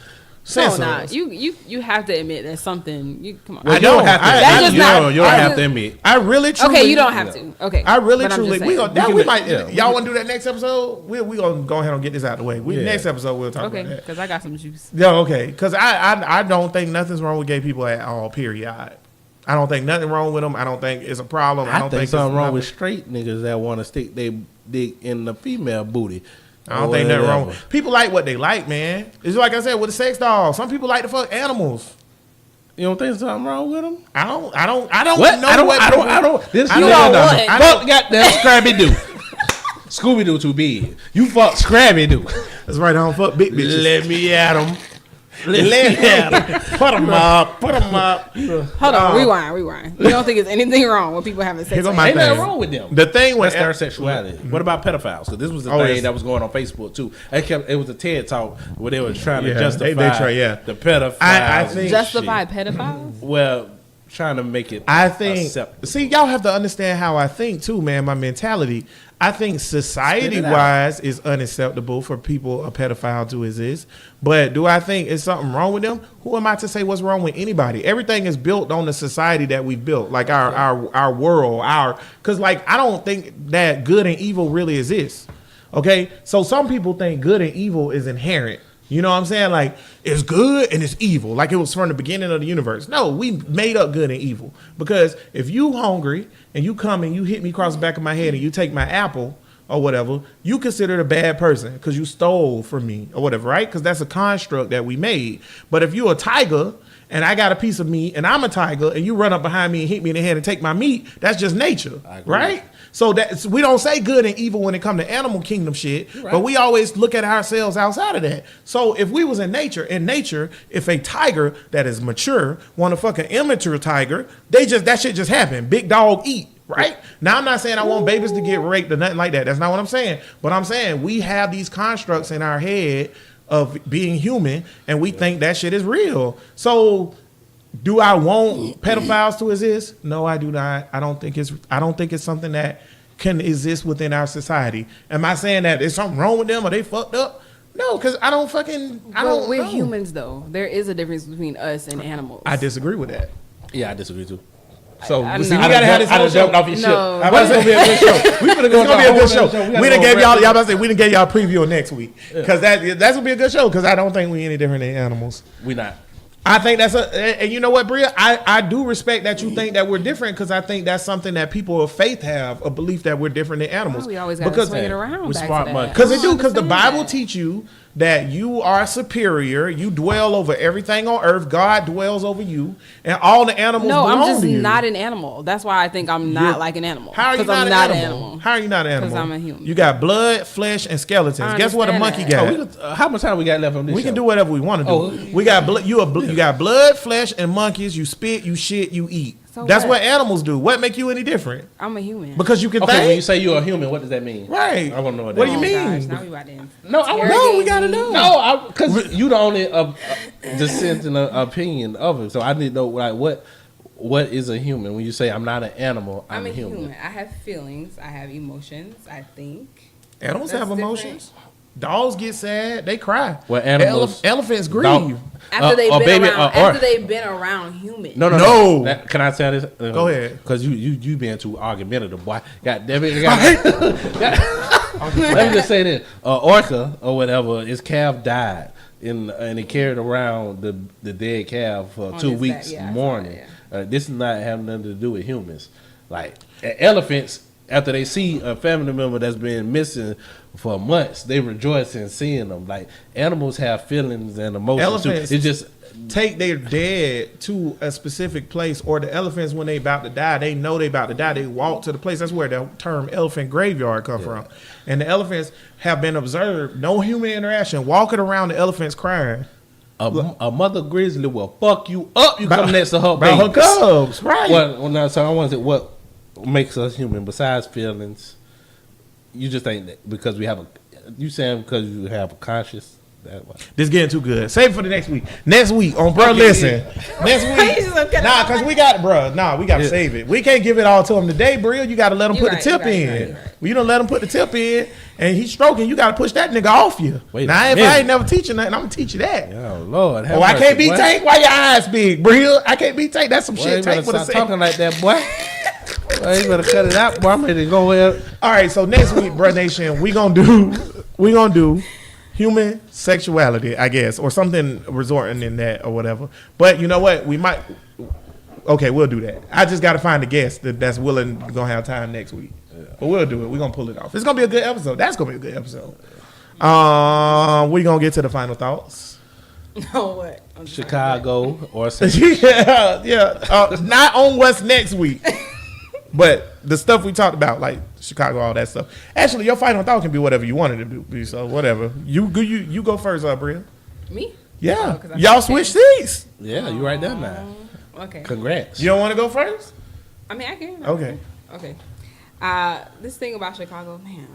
No, Censor nah. us. You have to admit that's something. You come on. Well, I you don't don't. have to. That's just not- You don't have I- to admit. I really truly. Okay, you don't have to. Okay, I really But I'm truly. just We saying. gonna. That we might. yeah. Y'all want to do that next episode? We gonna go ahead and get this out of the way. Yeah. Next episode we'll talk Okay, about that. because I got some juice. Yeah, okay. Because I don't think nothing's wrong with gay people at all. Period. I don't think nothing wrong with them. I don't think it's a problem. I don't think it's something wrong nothing. with straight niggas that want to stick their dick in the female booty. I don't think nothing wrong. People like what they like, man. It's like I said with the sex doll. Some people like to fuck animals. You don't think something wrong with them? I don't What? know I don't. what This I don't nigga want. done I fuck goddamn Scrappy Doo. Scooby Doo too big. You fuck Scrappy Doo. That's right. I don't fuck big bitches. Let me at him. Let me at 'em. Put them up. Put them up. Hold on, rewind. You don't think there's anything wrong with people having sex? Here go like my Ain't that? thing. nothing wrong with them. The thing with That's their sexuality. What about pedophiles? Because this was the Oh, thing yes. that was going on Facebook too. It was a TED talk where they were trying to Yeah, justify they try, yeah. the pedophiles. I think- and Justify shit. pedophiles? Well, trying to make it. I think. acceptable. See, y'all have to understand how I think too, man. My mentality. I think society-wise is unacceptable for people a pedophile to exist. But do I think it's something wrong with them? Who am I to say what's wrong with anybody? Everything is built on the society that we built, like our world, because like I don't think that good and evil really exists. Okay, so some people think good and evil is inherent. You know what I'm saying? Like, it's good and it's evil. Like it was from the beginning of the universe. No, we made up good and evil. Because if you hungry and you come and you hit me across the back of my head and you take my apple or whatever, you considered a bad person because you stole from me or whatever, right? Because that's a construct that we made. But if you're a tiger and I got a piece of meat and I'm a tiger and you run up behind me and hit me in the head and take my meat, that's just nature, right? So that's, we don't say good and evil when it comes to animal kingdom shit, but we always look at ourselves outside of that. So if we was in nature, if a tiger that is mature want to fuck an immature tiger, that shit just happened. Big dog eat. Right? Now, I'm not saying I want babies to get raped or nothing like that. That's not what I'm saying. But I'm saying we have these constructs in our head of being human, and we think that shit is real. So, do I want pedophiles to exist? No, I do not. I don't think it's something that can exist within our society. Am I saying that there's something wrong with them or they fucked up? No, because I don't We're know. humans, though. There is a difference between us and animals. I disagree with that. Yeah, I disagree too. So I see, know. we gotta have this I whole done show. jumped off your No. ship. But it's gonna be a good show. We finna It's go gonna be a good show. We We done gave y'all about to say we done gave y'all a preview of next week because that's gonna be a good show because I don't think we any different than animals. We not. I think and you know what, Bria, I do respect that you think that we're different because I think that's something that people of faith have a belief that we're different than animals. We always got to because swing it around. we back smart to money. that. because they I do don't because the understand Bible that. teach you that you are superior, you dwell over everything on earth, God dwells over you, and all the animals No, belong I'm just to you. not an animal. That's why I think I'm not like an animal. How are you 'Cause not, I'm an, not animal? How are you not an animal? 'Cause I'm a human. You got blood, flesh, and skeletons. I Guess what a monkey understand got? How much time we got left on this? We can show? do whatever we want to do. Oh. We got blood. You got blood, flesh, and monkeys. You spit, you shit, you eat. So That's what? what animals do. What make you any different? I'm a human. Because you can Okay, when you think. say you're a human, what does that mean? Right. I want to know what What that do you means. mean? Gosh, now we about to No, I want No, we gotta know. No, because you the only dissenting opinion of it. So I need to know like what is a human? When you say I'm not an animal, I'm a human. I have feelings. I have emotions. I think. Animals That's have emotions. Dogs get sad. They cry. Well, animals- Elephants grieve. Dog- After they've or been baby, around. or- After they've been around humans. No. No. Can I say this? Go ahead. Because you being too argumentative, boy. God damn it. Let me just say this: orca or whatever, his calf died, and he carried around the dead calf for On 2 his weeks back, yeah, I saw mourning. that, This is not having nothing to do with humans. Like elephants, after they see a family member that's been missing for months, they rejoice in seeing them. Like animals have feelings and emotions too. Elephants- It's just take their dead to a specific place, or the elephants when they about to die, they know they about to die. They walk to the place. That's where the term elephant graveyard come from. And the elephants have been observed, no human interaction, walking around the elephants crying. A mother grizzly will fuck you up. You come next to her About her babies. cubs, right? So I want to say what makes us human besides feelings. You just think that because we have you saying because you have a conscious. This getting too good. Save it for the next week. Next week on Bro Listen. Next week. Nah, because we got it, bro. Nah, we got to save it. We can't give it all to him today, bro. You got to let him put the tip in. Well, you don't let him put the tip in, and he's stroking. You got to push that nigga off you. Now, if I ain't never teaching nothing, I'm going to teach you that. Oh, Lord. Oh, I can't be Tank. Why your eyes big, bro? I can't be Tank. That's some shit Tank would have said. Talking like that, boy. Well, you better cut it out, boy. I'm ready to go here. All right, so next week, Bro Nation, we gonna do human sexuality, I guess, or something resorting in that or whatever. But you know what? We might. Okay, we'll do that. I just got to find a guest that's willing, gonna have time next week. Yeah. But we'll do it. We're gonna pull it off. It's gonna be a good episode. That's gonna be a good episode. We gonna get to the final thoughts. No, what? Chicago or not on what's next week, but the stuff we talked about, like Chicago, all that stuff. Actually, your final thought can be whatever you wanted it to be. So whatever. You go first, Bria. Me? Yeah. Y'all switch seats. Yeah, you right there now. Okay. Congrats. You don't want to go first? I mean, I can. Okay. This thing about Chicago, man,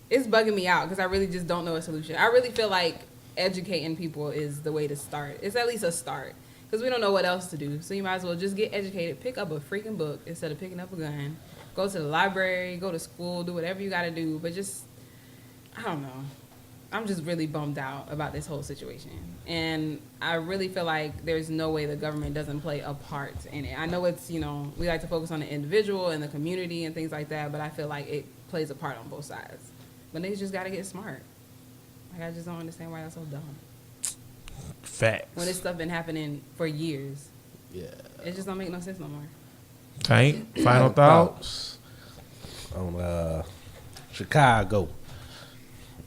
it's bugging me out because I really just don't know a solution. I really feel like educating people is the way to start. It's at least a start because we don't know what else to do. So you might as well just get educated, pick up a freaking book instead of picking up a gun, go to the library, go to school, do whatever you got to do. But just, I don't know. I'm just really bummed out about this whole situation. And I really feel like there's no way the government doesn't play a part in it. I know it's, we like to focus on the individual and the community and things like that, but I feel like it plays a part on both sides. But niggas just got to get smart. Like, I just don't understand why that's so dumb. Facts. When this stuff been happening for years. Yeah. It just don't make no sense no more. Tank, final thoughts? On Chicago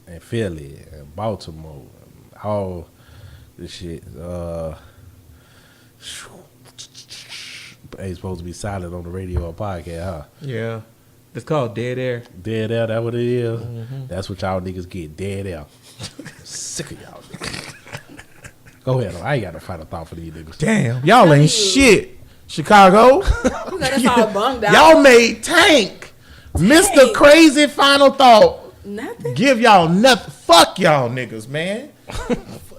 and Philly and Baltimore and all this shit. Ain't supposed to be silent on the radio or podcast, huh? Yeah. It's called dead air. Dead air, that what it is? Mm-hmm. That's what y'all niggas get, dead air. Sick of y'all niggas. Go ahead, I ain't got no final thought for these niggas. Damn, y'all ain't shit. Chicago. You got us all bummed out. Y'all made Tank. Mr. Crazy final thought. Nothing. Give y'all nothing. Fuck y'all niggas, man.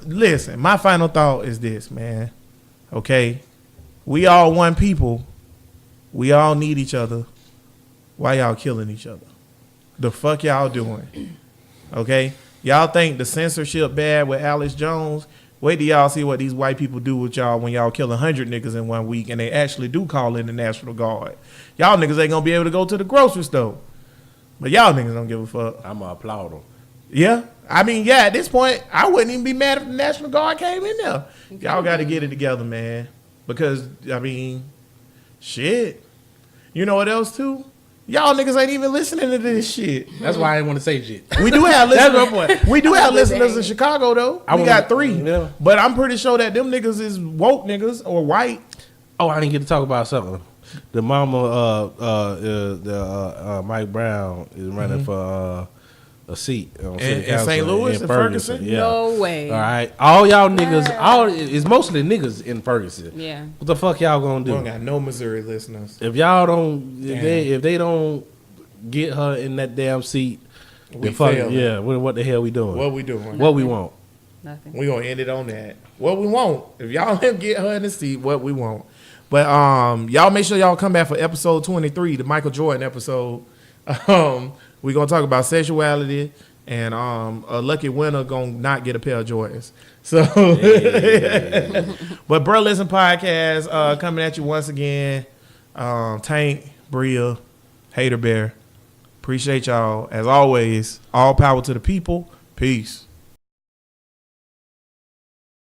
Listen, my final thought is this, man. Okay? We all one people. We all need each other. Why y'all killing each other? The fuck y'all doing? Okay? Y'all think the censorship bad with Alex Jones? Wait till y'all see what these white people do with y'all when y'all kill 100 niggas in 1 week and they actually do call in the National Guard. Y'all niggas ain't gonna be able to go to the grocery store. But y'all niggas don't give a fuck. I'm gonna applaud them. Yeah. I mean, yeah, at this point, I wouldn't even be mad if the National Guard came in there. Y'all got to get it together, man. Because, I mean, shit. You know what else, too? Y'all niggas ain't even listening to this shit. That's why I didn't want to say shit. We do have listeners. That's my point. We do have listeners in Chicago, though. We got 3. Yeah. But I'm pretty sure that them niggas is woke niggas or white. Oh, I didn't get to talk about something. The mama, Mike Brown is running for a seat on in St. Louis, in Ferguson? Yeah. No way. All right, all y'all niggas, it's mostly niggas in Ferguson. Yeah. What the fuck y'all gonna do? We don't got no Missouri listeners. If y'all don't, if they don't get her in that damn seat, we fail. Yeah. What the hell we doing? What we doing? What we want? Nothing. We gonna end it on that. What we want. If y'all don't get her in the seat, what we want. But y'all make sure y'all come back for episode 23, the Michael Jordan episode. We're gonna talk about sexuality, and a lucky winner gonna not get a pair of Jordans. So, but Bro Listen Podcast coming at you once again. Tank, Bria, Hater Bear. Appreciate y'all as always. All power to the people. Peace.